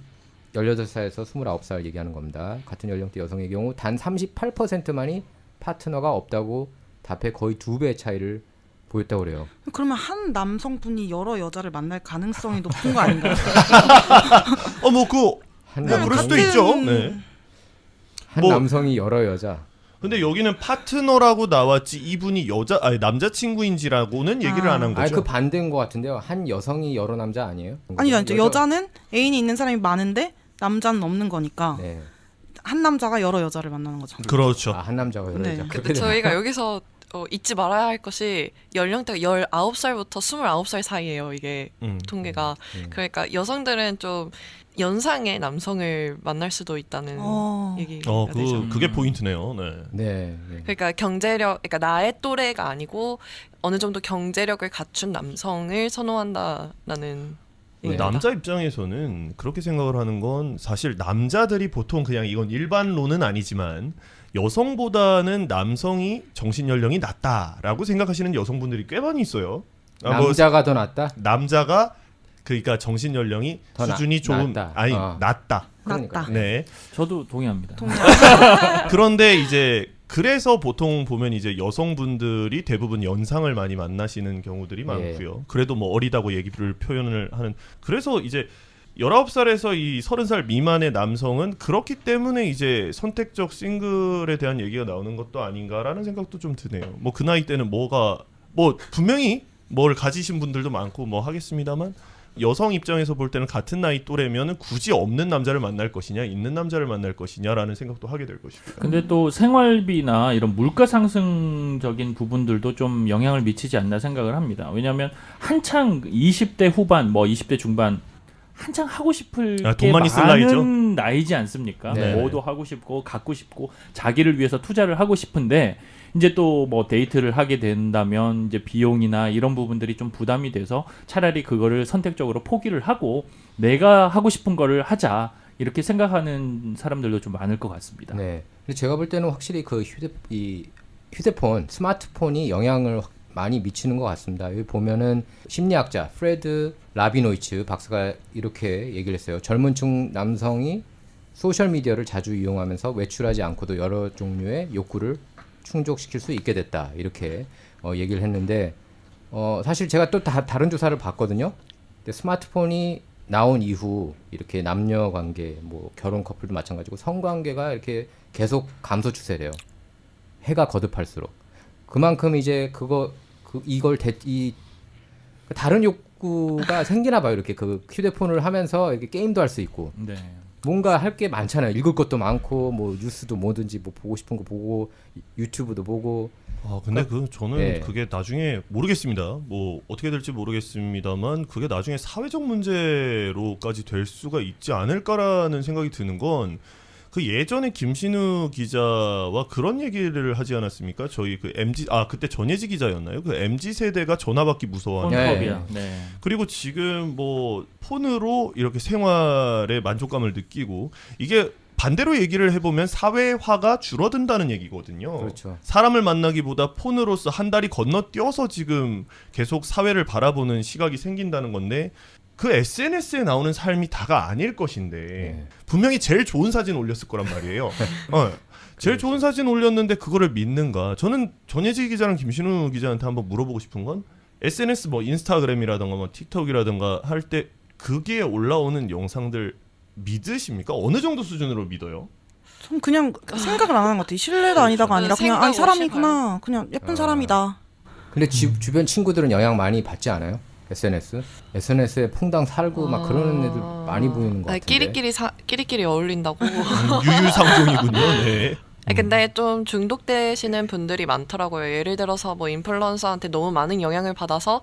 18살에서 29살 얘기하는 겁니다. 같은 연령대 여성의 경우 단 38%만이 파트너가 없다고 답해 거의 2배의 차이를 보였다고 그래요. 그러면 한 남성분이 여러 여자를 만날 가능성이 높은 거 아닌가요? 한 뭐 그럴 수도 남성이, 있죠. 네. 한 뭐- 남성이 여러 여자. 근데 여기는 파트너라고 나왔지 이분이 남자친구인지라고는 얘기를 안 한 거죠. 아니 그 반대인 것 같은데요. 한 여성이 여러 남자 아니에요? 아니죠. 여자는 애인이 있는 사람이 많은데 남자는 없는 거니까 네. 한 남자가 여러 여자를 만나는 거죠. 그렇죠. 한 남자가 여러 네. 여자. 근데 그렇게 저희가 여기서 잊지 말아야 할 것이 연령대가 19살부터 29살 사이예요. 이게 통계가. 그러니까 여성들은 좀 연상의 남성을 만날 수도 있다는 얘기가 되죠. 그게 포인트네요. 네. 네. 네. 그러니까 그러니까 나의 또래가 아니고 어느 정도 경제력을 갖춘 남성을 선호한다라는 얘기입니다. 남자 입장에서는 그렇게 생각을 하는 건 사실 남자들이 보통 그냥 이건 일반론은 아니지만 여성보다는 남성이 정신 연령이 낮다라고 생각하시는 여성분들이 꽤 많이 있어요. 남자가 더 낫다? 남자가 그러니까 정신 연령이 더 수준이 좀 낮다. 낮다. 그러니까. 낫다. 네. 저도 동의합니다. 그런데 이제 그래서 보통 보면 이제 여성분들이 대부분 연상을 많이 만나시는 경우들이 많고요. 그래도 뭐 어리다고 얘기를 표현을 하는. 그래서 이제 19살에서 이 30살 미만의 남성은 그렇기 때문에 이제 선택적 싱글에 대한 얘기가 나오는 것도 아닌가라는 생각도 좀 드네요. 뭐 그 나이 때는 뭐가 뭐 분명히 뭘 가지신 분들도 많고 뭐 하겠습니다만 여성 입장에서 볼 때는 같은 나이 또래면은 굳이 없는 남자를 만날 것이냐 있는 남자를 만날 것이냐라는 생각도 하게 될 것이고요. 근데 또 생활비나 이런 물가 상승적인 부분들도 좀 영향을 미치지 않나 생각을 합니다. 왜냐하면 한창 20대 후반, 뭐 20대 중반 한창 하고 싶을 돈 게 많이 쓸 많은 나이지 않습니까? 네. 뭐도 하고 싶고 갖고 싶고 자기를 위해서 투자를 하고 싶은데 이제 또 뭐 데이트를 하게 된다면 이제 비용이나 이런 부분들이 좀 부담이 돼서 차라리 그거를 선택적으로 포기를 하고 내가 하고 싶은 거를 하자 이렇게 생각하는 사람들도 좀 많을 것 같습니다. 네. 근데 제가 볼 때는 확실히 그 휴대폰, 스마트폰이 영향을 많이 미치는 것 같습니다. 여기 보면은 심리학자 프레드 라비노이츠 박사가 이렇게 얘기를 했어요. 젊은층 남성이 소셜 미디어를 자주 이용하면서 외출하지 않고도 여러 종류의 욕구를 충족시킬 수 있게 됐다. 이렇게 얘기를 했는데 사실 제가 또 다른 조사를 봤거든요. 근데 스마트폰이 나온 이후 이렇게 남녀 관계, 뭐 결혼 커플도 마찬가지고 성관계가 이렇게 계속 감소 추세래요. 해가 거듭할수록 그만큼 이제 이 다른 욕구가 생기나 봐요. 이렇게 그 휴대폰을 하면서 이렇게 게임도 할 수 있고 네. 뭔가 할 게 많잖아요. 읽을 것도 많고 뭐 뉴스도 뭐든지 뭐 보고 싶은 거 보고 유튜브도 보고. 근데 저는 네. 그게 나중에 모르겠습니다. 뭐 어떻게 될지 모르겠습니다만 그게 나중에 사회적 문제로까지 될 수가 있지 않을까라는 생각이 드는 건 그 예전에 김신우 기자와 그런 얘기를 하지 않았습니까? 저희 그 MZ 그때 전예지 기자였나요? 그 MZ 세대가 전화 받기 무서워하는. 폰컵이야. 네. 그리고 지금 뭐 폰으로 이렇게 생활의 만족감을 느끼고 이게 반대로 얘기를 해보면 사회화가 줄어든다는 얘기거든요. 그렇죠. 사람을 만나기보다 폰으로서 한 달이 건너뛰어서 지금 계속 사회를 바라보는 시각이 생긴다는 건데 그 SNS에 나오는 삶이 다가 아닐 것인데 네. 분명히 제일 좋은 사진 올렸을 거란 말이에요. 제일 좋은 사진 올렸는데 그거를 믿는가? 저는 전예지 기자랑 김신우 기자한테 한번 물어보고 싶은 건 SNS 뭐 인스타그램이라든가 뭐 틱톡이라든가 할 때 그게 올라오는 영상들 믿으십니까? 어느 정도 수준으로 믿어요? 전 그냥 생각을 안 하는 것 같아요. 신뢰가 아니다가 아니라 그냥 생각 사람이구나. 그냥 예쁜 사람이다. 근데 주변 친구들은 영향 많이 받지 않아요? SNS에 퐁당 살고 막 그러는 애들 많이 보이는 것 같은데. 끼리끼리 어울린다고. 유유상종이군요. 네. 근데 좀 중독되시는 분들이 많더라고요. 예를 들어서 뭐 인플루언서한테 너무 많은 영향을 받아서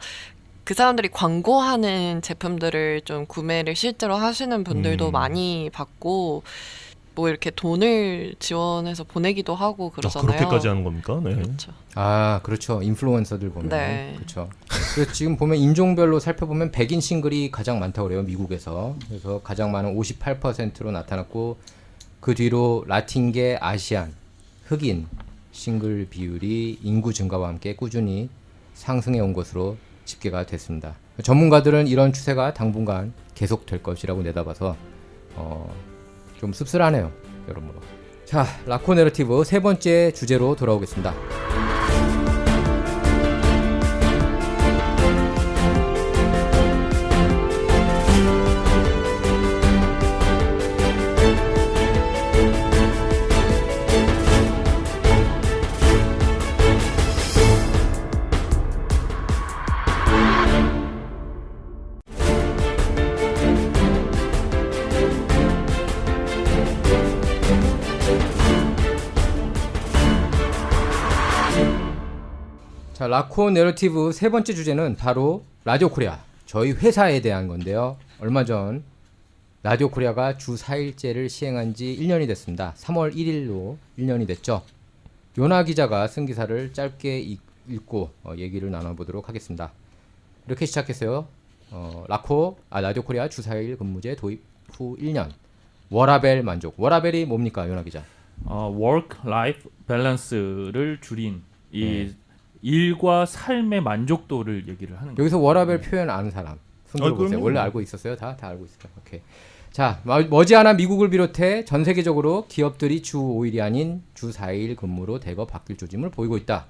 그 사람들이 광고하는 제품들을 좀 구매를 실제로 하시는 분들도 많이 받고 뭐 이렇게 돈을 지원해서 보내기도 하고 그러잖아요. 그렇게까지 하는 겁니까? 네. 그렇죠. 그렇죠. 인플루언서들 보면. 네. 그렇죠. 그래서 지금 보면 인종별로 살펴보면 백인 싱글이 가장 많다고 그래요. 미국에서. 그래서 가장 많은 58%로 나타났고 그 뒤로 라틴계, 아시안, 흑인 싱글 비율이 인구 증가와 함께 꾸준히 상승해 온 것으로 집계가 됐습니다. 전문가들은 이런 추세가 당분간 계속될 것이라고 내다봐서 좀 씁쓸하네요, 여러모로. 자, 라코 내러티브 세 번째 주제로 돌아오겠습니다. 자, 라코 내러티브 세 번째 주제는 바로 라디오 코리아, 저희 회사에 대한 건데요. 얼마 전 라디오 코리아가 주 4일제를 시행한 지 1년이 됐습니다. 3월 1일로 1년이 됐죠. 요나 기자가 쓴 기사를 짧게 읽고 얘기를 나눠보도록 하겠습니다. 이렇게 시작했어요. 라디오 코리아 주 4일 근무제 도입 후 1년. 워라벨 만족. 워라벨이 뭡니까, 요나 기자? work-life balance를 줄인 이 일과 삶의 만족도를 얘기를 하는 거예요. 여기서 워라벨 표현 아는 사람 손 들어보세요. 그럼요. 원래 알고 있었어요? 다 알고 있어요. 오케이. 자, 머지않아 미국을 비롯해 전 세계적으로 기업들이 주 5일이 아닌 주 4일 근무로 대거 바뀔 조짐을 보이고 있다.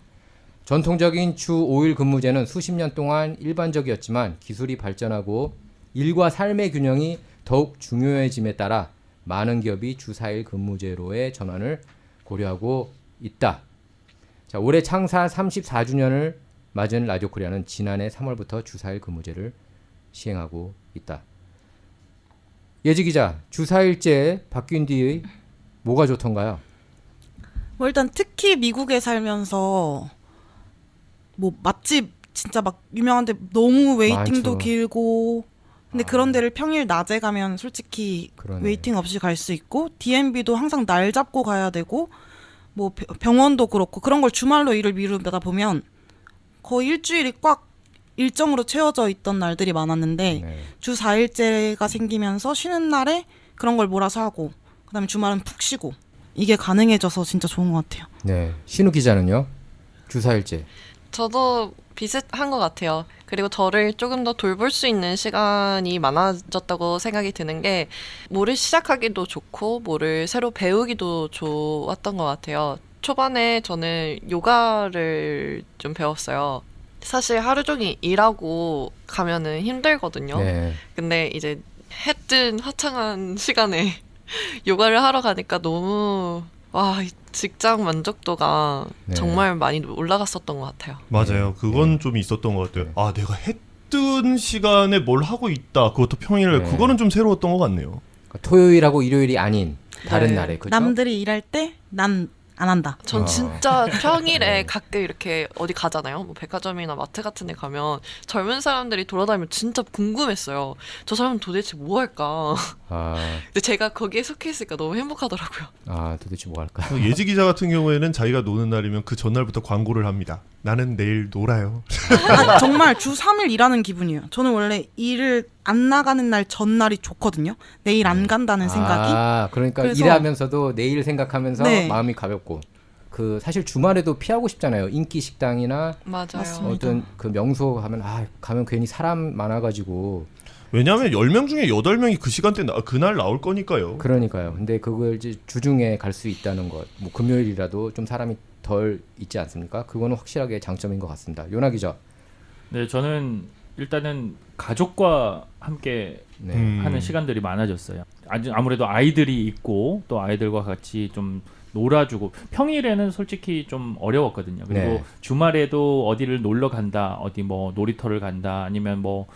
전통적인 주 5일 근무제는 수십 년 동안 일반적이었지만 기술이 발전하고 일과 삶의 균형이 더욱 중요해짐에 따라 많은 기업이 주 4일 근무제로의 전환을 고려하고 있다. 자, 올해 창사 34주년을 맞은 라디오 코리아는 지난해 3월부터 주 4일 근무제를 시행하고 있다. 예지 기자, 주 4일제 바뀐 뒤에 뭐가 좋던가요? 뭐 일단 특히 미국에 살면서 뭐 맛집 진짜 막 유명한데 너무 웨이팅도 많죠. 길고 근데 그런 데를 평일 낮에 가면 솔직히 그러네. 웨이팅 없이 갈 수 있고 DMB도 항상 날 잡고 가야 되고 뭐 병원도 그렇고 그런 걸 주말로 일을 미루다 보면 거의 일주일이 꽉 일정으로 채워져 있던 날들이 많았는데 네. 주 4일제가 생기면서 쉬는 날에 그런 걸 몰아서 하고 그다음에 주말은 푹 쉬고 이게 가능해져서 진짜 좋은 것 같아요. 네. 신우 기자는요? 주 4일제. 저도 비슷한 것 같아요. 그리고 저를 조금 더 돌볼 수 있는 시간이 많아졌다고 생각이 드는 게 뭐를 시작하기도 좋고 뭐를 새로 배우기도 좋았던 것 같아요. 초반에 저는 요가를 좀 배웠어요. 사실 하루 종일 일하고 가면은 힘들거든요. 네. 근데 이제 해 뜬 화창한 시간에 요가를 하러 가니까 너무 이 직장 만족도가 네. 정말 많이 올라갔었던 것 같아요. 맞아요. 그건 좀 있었던 것 같아요. 내가 해 들뜬 시간에 뭘 하고 있다. 그것도 평일에 네. 그거는 좀 새로웠던 것 같네요. 그러니까 토요일하고 일요일이 아닌 다른 네. 날에 그죠? 남들이 일할 때 난 안 한다. 전 진짜 평일에 네. 가끔 이렇게 어디 가잖아요. 뭐 백화점이나 마트 같은 데 가면 젊은 사람들이 돌아다니면 진짜 궁금했어요. 저 사람은 도대체 뭐 할까? 아, 근데 제가 거기에 속해 있으니까 너무 행복하더라고요. 도대체 뭐 할까? 예지 기자 같은 경우에는 자기가 노는 날이면 그 전날부터 광고를 합니다. 나는 내일 놀아요. 아, 정말 주 3일 일하는 기분이에요. 저는 원래 일을 안 나가는 날 전날이 좋거든요. 내일 안 간다는 생각이. 그러니까 그래서- 일하면서도 내일 생각하면서 네. 마음이 가볍고 그 사실 주말에도 피하고 싶잖아요. 인기 식당이나 맞아요. 맞습니다. 어떤 그 명소 가면 가면 괜히 사람 많아가지고 왜냐하면 10명 중에 8명이 그 시간대 그날 나올 거니까요. 그러니까요. 근데 그걸 이제 주중에 갈 수 있다는 것, 뭐 금요일이라도 좀 사람이 덜 있지 않습니까? 그거는 확실하게 장점인 것 같습니다. 요나 기자. 네, 저는 일단은 가족과 함께 네. 하는 시간들이 많아졌어요. 아무래도 아이들이 있고 또 아이들과 같이 좀 놀아주고 평일에는 솔직히 좀 어려웠거든요. 그리고 네. 주말에도 어디를 놀러 간다, 어디 뭐 놀이터를 간다, 아니면 뭐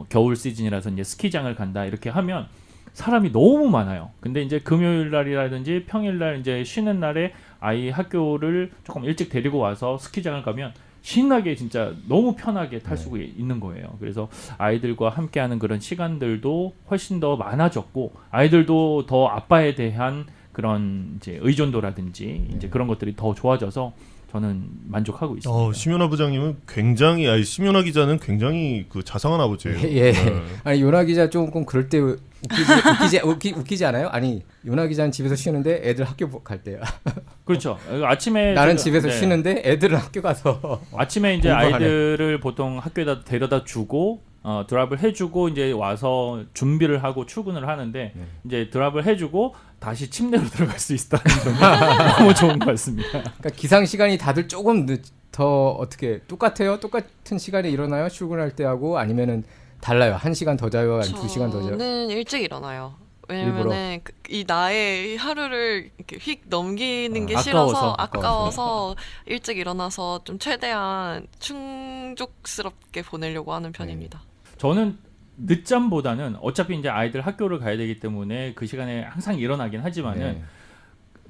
겨울 시즌이라서 이제 스키장을 간다 이렇게 하면 사람이 너무 많아요. 근데 이제 금요일 날이라든지 평일 날 이제 쉬는 날에 아이 학교를 조금 일찍 데리고 와서 스키장을 가면 신나게 진짜 너무 편하게 탈 수 있는 거예요. 그래서 아이들과 함께하는 그런 시간들도 훨씬 더 많아졌고 아이들도 더 아빠에 대한 그런 이제 의존도라든지 이제 그런 것들이 더 좋아져서 저는 만족하고 있습니다. 심연아 부장님은 심연아 기자는 굉장히 그 자상한 아버지예요. 예. 네. 아니 요나 기자 조금 그럴 때 웃기지 않아요? 아니 요나 기자는 집에서 쉬는데 애들 학교 갈 때야. 그렇죠. 아침에 나는 제가- 집에서 네. 쉬는데 애들은 학교 가서 아침에 이제 공부하네. 아이들을 보통 학교에다 데려다 주고 드랍을 해주고 이제 와서 준비를 하고 출근을 하는데 이제 드랍을 해주고 다시 침대로 들어갈 수 있다는 점이 너무 좋은 것 같습니다. 그러니까 기상 시간이 다들 조금 더 어떻게 똑같아요? 똑같은 시간에 일어나요? 출근할 때하고 아니면은 달라요? 1시간 더 자요? 아니면 2시간 더 자요? 저는 일찍 일어나요. 왜냐면은 이 나의 하루를 이렇게 휙 넘기는 게 싫어서 아까워서 일찍 일어나서 좀 최대한 충족스럽게 보내려고 하는 편입니다. 저는 늦잠보다는 어차피 이제 아이들 학교를 가야 되기 때문에 그 시간에 항상 일어나긴 하지만은 네.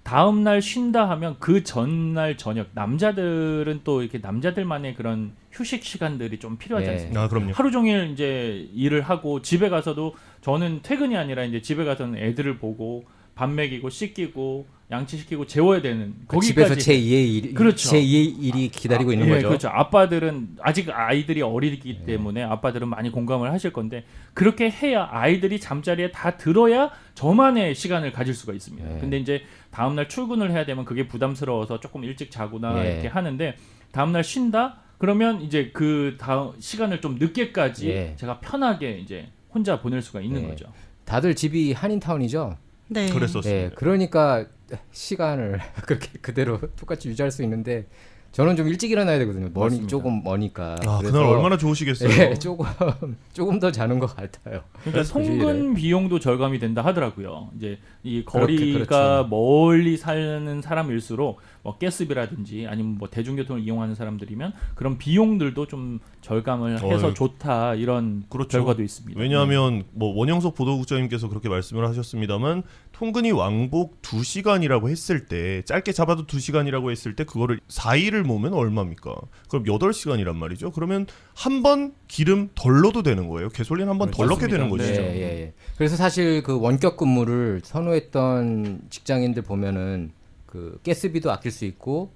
다음 날 쉰다 하면 그 전날 저녁 남자들은 또 이렇게 남자들만의 그런 휴식 시간들이 좀 필요하지 네. 않습니까? 그럼요. 하루 종일 이제 일을 하고 집에 가서도 저는 퇴근이 아니라 이제 집에 가서는 애들을 보고 밥 먹이고 씻기고 양치시키고 재워야 되는 집에서 거기까지 제2의 일이 그렇죠. 제2의 일이 기다리고 있는 거죠. 그렇죠. 아빠들은 아직 아이들이 어리기 때문에 아빠들은 많이 공감을 하실 건데 그렇게 해야 아이들이 잠자리에 다 들어야 저만의 시간을 가질 수가 있습니다. 네. 근데 이제 다음 날 출근을 해야 되면 그게 부담스러워서 조금 일찍 자거나 네. 이렇게 하는데 다음 날 쉰다? 그러면 이제 그 다음 시간을 좀 늦게까지 네. 제가 편하게 이제 혼자 보낼 수가 있는 네. 거죠. 다들 집이 한인타운이죠. 네. 그랬었습니다. 네, 그러니까 시간을 그렇게 그대로 똑같이 유지할 수 있는데 저는 좀 일찍 일어나야 되거든요. 맞습니다. 조금 머니까. 그날 얼마나 좋으시겠어요. 네, 조금 더 자는 것 같아요. 그러니까 통근 비용도 절감이 된다 하더라고요. 이제 이 그렇게, 거리가 그렇지. 멀리 사는 사람일수록 뭐 가스비라든지 아니면 뭐 대중교통을 이용하는 사람들이면 그런 비용들도 좀 절감을 해서 좋다 이런 그렇죠. 결과도 있습니다. 왜냐하면 뭐 원영석 보도국장님께서 그렇게 말씀을 하셨습니다만 통근이 왕복 2시간이라고 했을 때 짧게 잡아도 2시간이라고 했을 때 그거를 4일을 모으면 얼마입니까? 그럼 8시간이란 말이죠. 그러면 한 번 기름 덜 넣어도 되는 거예요. 가솔린 한 번 덜 넣게 되는 맞습니다. 것이죠. 네. 예. 그래서 사실 그 원격 근무를 선호했던 직장인들 보면은 그 가스비도 아낄 수 있고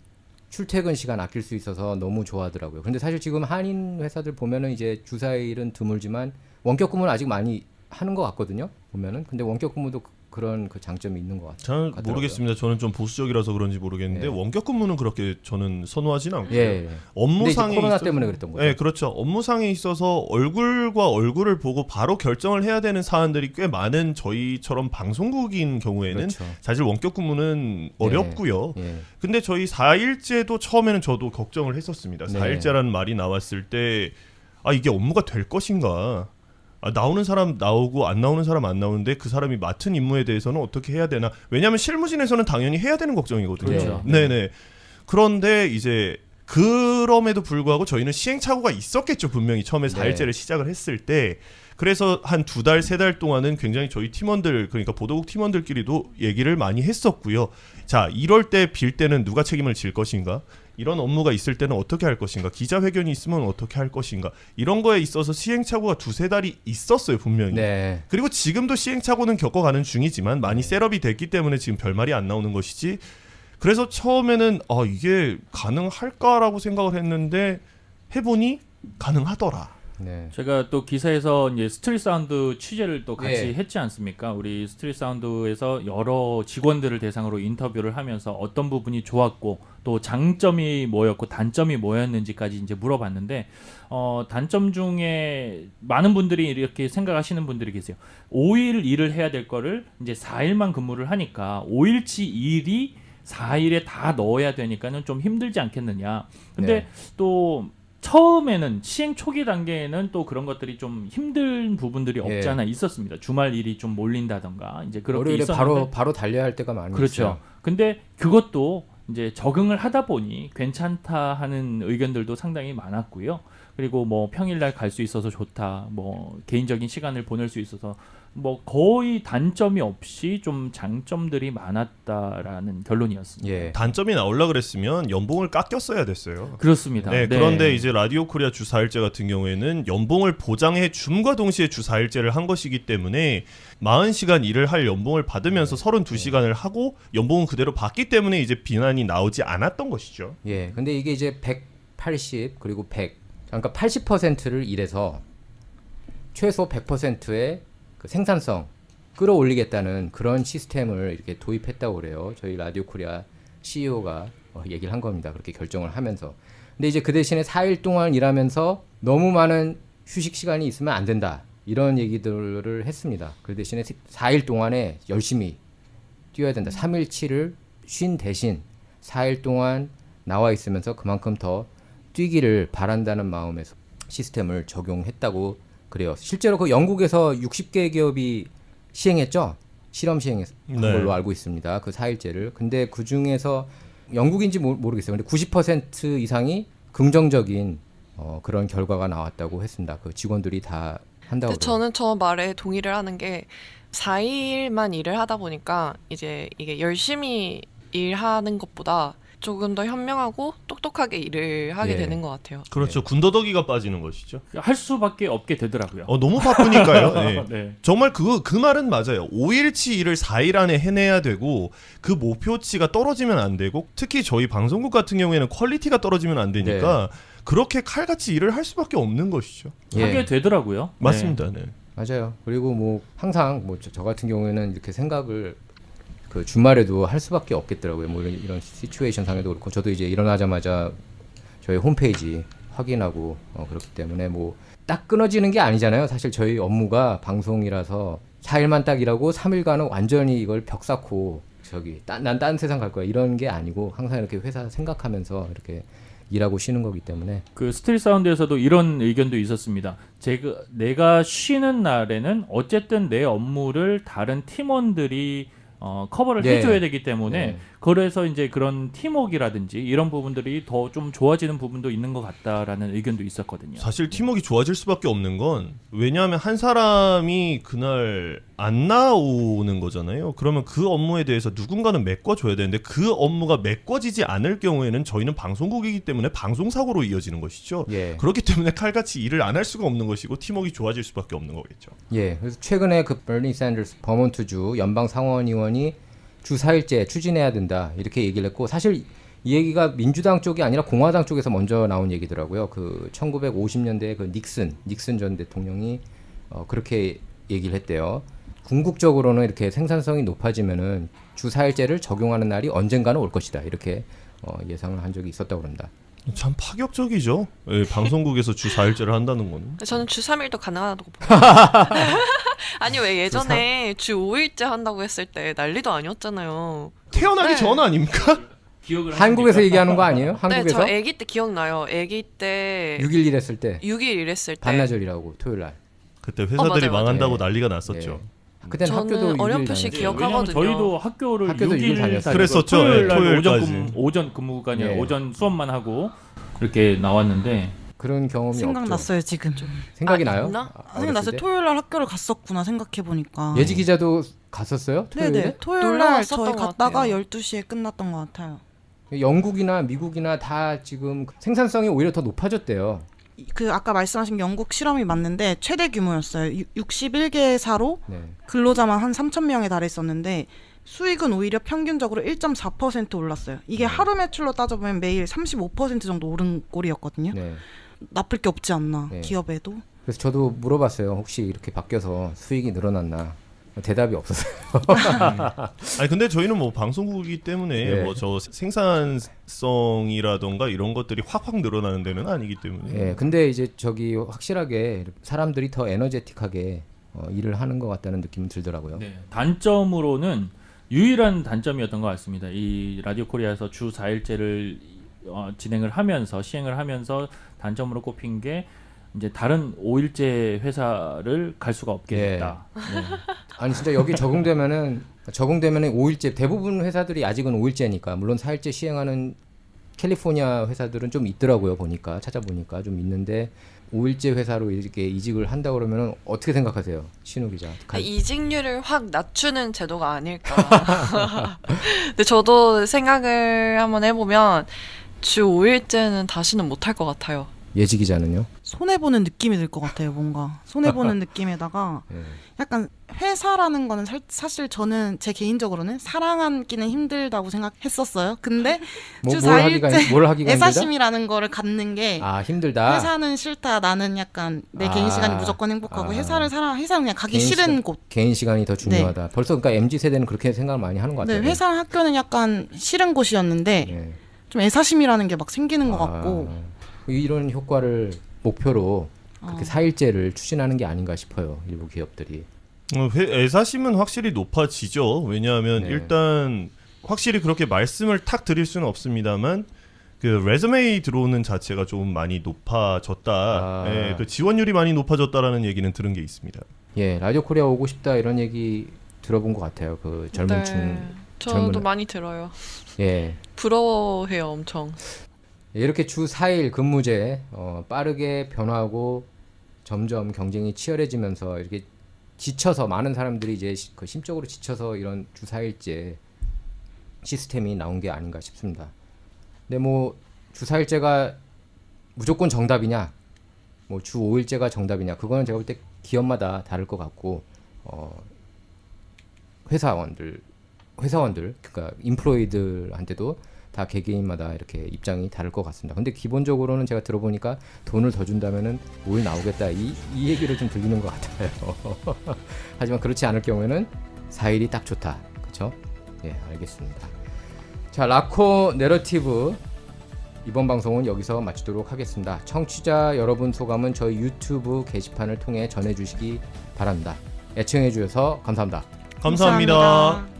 출퇴근 시간 아낄 수 있어서 너무 좋아하더라고요. 근데 사실 지금 한인 회사들 보면은 이제 주사일은 드물지만 원격 근무는 아직 많이 하는 것 같거든요. 보면은 근데 원격 근무도 그런 그 장점이 있는 것 같아요. 잘 같더라고요. 모르겠습니다. 저는 좀 보수적이라서 그런지 모르겠는데 예. 원격 근무는 그렇게 저는 선호하진 않고요. 예. 근데 이제 업무상에 코로나 있어서- 때문에 그랬던 거죠. 네, 그렇죠. 업무상에 있어서 얼굴과 얼굴을 보고 바로 결정을 해야 되는 사안들이 꽤 많은 저희처럼 방송국인 경우에는 그렇죠. 사실 원격 근무는 어렵고요. 예. 근데 저희 4일제도 처음에는 저도 걱정을 했었습니다. 네. 4일제라는 말이 나왔을 때 이게 업무가 될 것인가? 나오는 사람 나오고 안 나오는 사람 안 나오는데 그 사람이 맡은 임무에 대해서는 어떻게 해야 되나? 왜냐하면 실무진에서는 당연히 해야 되는 걱정이거든요. 그렇죠. 네네. 그런데 이제 그럼에도 불구하고 저희는 시행착오가 있었겠죠. 분명히 처음에 4일째를 시작을 했을 때. 그래서 한 2달, 3달 동안은 굉장히 저희 팀원들, 그러니까 보도국 팀원들끼리도 얘기를 많이 했었고요. 자, 이럴 때 빌 때는 누가 책임을 질 것인가? 이런 업무가 있을 때는 어떻게 할 것인가? 기자회견이 있으면 어떻게 할 것인가? 이런 거에 있어서 시행착오가 2-3달이 있었어요, 분명히. 네. 그리고 지금도 시행착오는 겪어가는 중이지만 많이 셋업이 됐기 때문에 지금 별말이 안 나오는 것이지. 그래서 처음에는 이게 가능할까라고 생각을 했는데 해보니 가능하더라. 네. 제가 또 기사에서 이제 스트릿 사운드 취재를 또 같이 예. 했지 않습니까? 우리 스트릿 사운드에서 여러 직원들을 대상으로 인터뷰를 하면서 어떤 부분이 좋았고 또 장점이 뭐였고 단점이 뭐였는지까지 이제 물어봤는데 단점 중에 많은 분들이 이렇게 생각하시는 분들이 계세요. 5일 일을 해야 될 거를 이제 4일만 근무를 하니까 5일치 일이 4일에 다 넣어야 되니까는 좀 힘들지 않겠느냐. 근데 네. 또 처음에는 시행 초기 단계에는 또 그런 것들이 좀 힘든 부분들이 예. 없지 않아 있었습니다. 주말 일이 좀 몰린다던가 이제 그렇게 월요일에 있었는데 바로 달려야 할 때가 많이 그렇죠. 있어요. 근데 그것도 이제 적응을 하다 보니 괜찮다 하는 의견들도 상당히 많았고요. 그리고 뭐 평일날 갈 수 있어서 좋다. 뭐 개인적인 시간을 보낼 수 있어서 뭐 거의 단점이 없이 좀 장점들이 많았다라는 결론이었습니다. 예. 단점이 나오려고 그랬으면 연봉을 깎였어야 됐어요. 그렇습니다. 네, 그런데 이제 라디오 코리아 주 4일제 같은 경우에는 연봉을 보장해 줌과 동시에 주 4일제를 한 것이기 때문에 40시간 일을 할 연봉을 받으면서 32시간을 하고 연봉은 그대로 받기 때문에 이제 비난이 나오지 않았던 것이죠. 예. 근데 이게 이제 180 그리고 100 그러니까 80%를 일해서 최소 100%의 그 생산성 끌어올리겠다는 그런 시스템을 이렇게 도입했다고 그래요. 저희 라디오 코리아 CEO가 얘기를 한 겁니다. 그렇게 결정을 하면서. 근데 이제 그 대신에 4일 동안 일하면서 너무 많은 휴식 시간이 있으면 안 된다. 이런 얘기들을 했습니다. 그 대신에 4일 동안에 열심히 뛰어야 된다. 3일치를 쉰 대신 4일 동안 나와 있으면서 그만큼 더 뛰기를 바란다는 마음에서 시스템을 적용했다고 그래요. 실제로 그 영국에서 60개 기업이 시행했죠. 실험 시행한 네. 걸로 알고 있습니다. 그 4일제를. 근데 그 중에서 영국인지 모르겠어요. 근데 90% 이상이 긍정적인 그런 결과가 나왔다고 했습니다. 그 직원들이 다 한다고. 근데 저는 저 말에 동의를 하는 게 4일만 일을 하다 보니까 이제 이게 열심히 일하는 것보다 조금 더 현명하고 똑똑하게 일을 하게 예. 되는 것 같아요. 그렇죠. 군더더기가 빠지는 것이죠. 할 수밖에 없게 되더라고요. 너무 바쁘니까요. 네. 네. 정말 그 말은 맞아요. 5일치 일을 4일 안에 해내야 되고 그 목표치가 떨어지면 안 되고 특히 저희 방송국 같은 경우에는 퀄리티가 떨어지면 안 되니까 그렇게 칼같이 일을 할 수밖에 없는 것이죠. 예. 하게 되더라고요. 맞습니다. 네. 맞아요. 그리고 뭐 항상 뭐 저 같은 경우에는 이렇게 생각을 그 주말에도 할 수밖에 없겠더라고요. 뭐 이런 시츄에이션 상에도 그렇고 저도 이제 일어나자마자 저희 홈페이지 확인하고 그렇기 때문에 뭐 딱 끊어지는 게 아니잖아요. 사실 저희 업무가 방송이라서 4일만 딱 일하고 3일간은 완전히 이걸 벽 쌓고 난 딴 세상 갈 거야 이런 게 아니고 항상 이렇게 회사 생각하면서 이렇게 일하고 쉬는 거기 때문에 그 스트릿 사운드에서도 이런 의견도 있었습니다. 내가 쉬는 날에는 어쨌든 내 업무를 다른 팀원들이 커버를 네. 해줘야 되기 때문에 네. 그래서 이제 그런 팀워크라든지 이런 부분들이 더 좀 좋아지는 부분도 있는 것 같다라는 의견도 있었거든요. 사실 팀워크가 좋아질 수밖에 없는 건 왜냐하면 한 사람이 그날 안 나오는 거잖아요. 그러면 그 업무에 대해서 누군가는 메꿔줘야 되는데 그 업무가 메꿔지지 않을 경우에는 저희는 방송국이기 때문에 방송사고로 이어지는 것이죠. 예. 그렇기 때문에 칼같이 일을 안 할 수가 없는 것이고 팀워크가 좋아질 수밖에 없는 거겠죠. 예. 그래서 최근에 그 버니 샌더스 버몬트주 연방 상원의원이 주 4일제 추진해야 된다 이렇게 얘기를 했고 사실 이 얘기가 민주당 쪽이 아니라 공화당 쪽에서 먼저 나온 얘기더라고요. 그 1950년대 그 닉슨 전 대통령이 그렇게 얘기를 했대요. 궁극적으로는 이렇게 생산성이 높아지면은 주 4일제를 적용하는 날이 언젠가는 올 것이다. 이렇게 예상을 한 적이 있었다고 합니다. 참 파격적이죠. 예, 방송국에서 주 4일제를 한다는 거는. 저는 주 3일도 가능하다고 봐요. 아니 왜 예전에 주 5일째 한다고 했을 때 난리도 아니었잖아요. 태어나기 네. 전 아닙니까? 기억을 한국에서 하십니까? 얘기하는 거 아니에요? 네, 한국에서 저 아기 때 기억나요. 아기 때 6일 일했을 때 6일 일했을 때 반나절이라고 토요일 날. 그때 회사들이 맞아요, 망한다고 맞아요. 난리가 났었죠. 그때는 저는 학교도 6일 어렴풋이 다녔어요. 기억하거든요. 왜냐면 저희도 학교를 학교도 6일 다녔어요. 그랬었죠. 토요일 네, 날 토요일까지. 오전 근무가 아니라 네. 오전 수업만 하고 이렇게 나왔는데 그런 경험이 없죠. 생각났어요 지금. 생각이 아, 나요? 있나? 생각났어요. 어렸을 때? 토요일 날 학교를 갔었구나 생각해 보니까. 예지 기자도 갔었어요? 토요일에? 네네. 토요일 날 놀러왔었던 저희 것 갔다가 같아요. 12시에 끝났던 것 같아요. 영국이나 미국이나 다 지금 생산성이 오히려 더 높아졌대요. 그 아까 말씀하신 영국 실험이 맞는데 최대 규모였어요. 61개사로 네. 근로자만 한 3,000명에 달했었는데 수익은 오히려 평균적으로 1.4% 올랐어요. 이게 하루 매출로 따져보면 매일 35% 정도 오른 꼴이었거든요. 네. 나쁠 게 없지 않나 네. 기업에도. 그래서 저도 물어봤어요. 혹시 이렇게 바뀌어서 수익이 늘어났나? 대답이 없었어요. 아니 근데 저희는 뭐 방송국이기 때문에 네. 뭐 저 생산성이라던가 이런 것들이 확확 늘어나는 데는 아니기 때문에. 예, 근데 이제 저기 확실하게 사람들이 더 에너제틱하게 일을 하는 것 같다는 느낌이 들더라고요. 네, 단점으로는 유일한 단점이었던 것 같습니다. 이 라디오 코리아에서 주 4일제를 진행을 하면서 시행을 하면서 단점으로 꼽힌 게 이제 다른 5일제 회사를 갈 수가 없게 예. 됐다. 네. 아니 진짜 여기 적용되면은 5일제 대부분 회사들이 아직은 5일제니까 물론 4일제 시행하는 캘리포니아 회사들은 좀 있더라고요. 보니까 찾아보니까 좀 있는데 5일제 회사로 이렇게 이직을 한다 그러면은 어떻게 생각하세요, 신우 기자? 이직률을 확 낮추는 제도가 아닐까. 근데 저도 생각을 한번 해보면 주 5일째는 다시는 못할 것 같아요. 예지 기자는요? 손해보는 느낌이 들 것 같아요. 뭔가 손해보는 느낌에다가 예. 약간 회사라는 거는 사실 저는 제 개인적으로는 사랑하기는 힘들다고 생각했었어요. 근데 주 뭘 하기가 4일째 뭘 하기가 힘들다? 애사심이라는 거를 갖는 게 아 힘들다. 회사는 싫다. 나는 약간 내 아. 개인 시간이 무조건 행복하고 아. 회사는 그냥 가기 개인 싫은 시간. 곳. 개인 시간이 더 중요하다. 벌써 그러니까 MZ 세대는 그렇게 생각을 많이 하는 것 네, 같아요. 회사랑 학교는 약간 싫은 곳이었는데 예. 좀 애사심이라는 게 막 생기는 것 아, 같고. 이런 효과를 목표로 그렇게 어. 4일제를 추진하는 게 아닌가 싶어요. 일부 기업들이. 애사심은 확실히 높아지죠. 왜냐하면 네. 일단 확실히 그렇게 말씀을 탁 드릴 수는 없습니다만 그 레즈메이 들어오는 자체가 좀 많이 높아졌다. 아. 예, 그 지원율이 많이 높아졌다라는 얘기는 들은 게 있습니다. 예, 라디오 코리아 오고 싶다 이런 얘기 들어본 것 같아요. 그 젊은 층. 저도 젊은- 많이 들어요. 예. 부러워해요, 엄청. 이렇게 주 4일 근무제 빠르게 변화하고 점점 경쟁이 치열해지면서 이렇게 지쳐서 많은 사람들이 이제 그 심적으로 지쳐서 이런 주 4일제 시스템이 나온 게 아닌가 싶습니다. 근데 뭐 주 4일제가 무조건 정답이냐, 뭐 주 5일제가 정답이냐, 그거는 제가 볼 때 기업마다 다를 것 같고 회사원들 그러니까 인플로이들한테도 다 개개인마다 이렇게 입장이 다를 것 같습니다. 근데 기본적으로는 제가 들어보니까 돈을 더 준다면은 5일 나오겠다 이 얘기를 좀 들리는 것 같아요. 하지만 그렇지 않을 경우에는 4일이 딱 좋다. 그렇죠? 예, 알겠습니다. 자, 라코 내러티브 이번 방송은 여기서 마치도록 하겠습니다. 청취자 여러분 소감은 저희 유튜브 게시판을 통해 전해주시기 바랍니다. 애청해 주셔서 감사합니다. 감사합니다.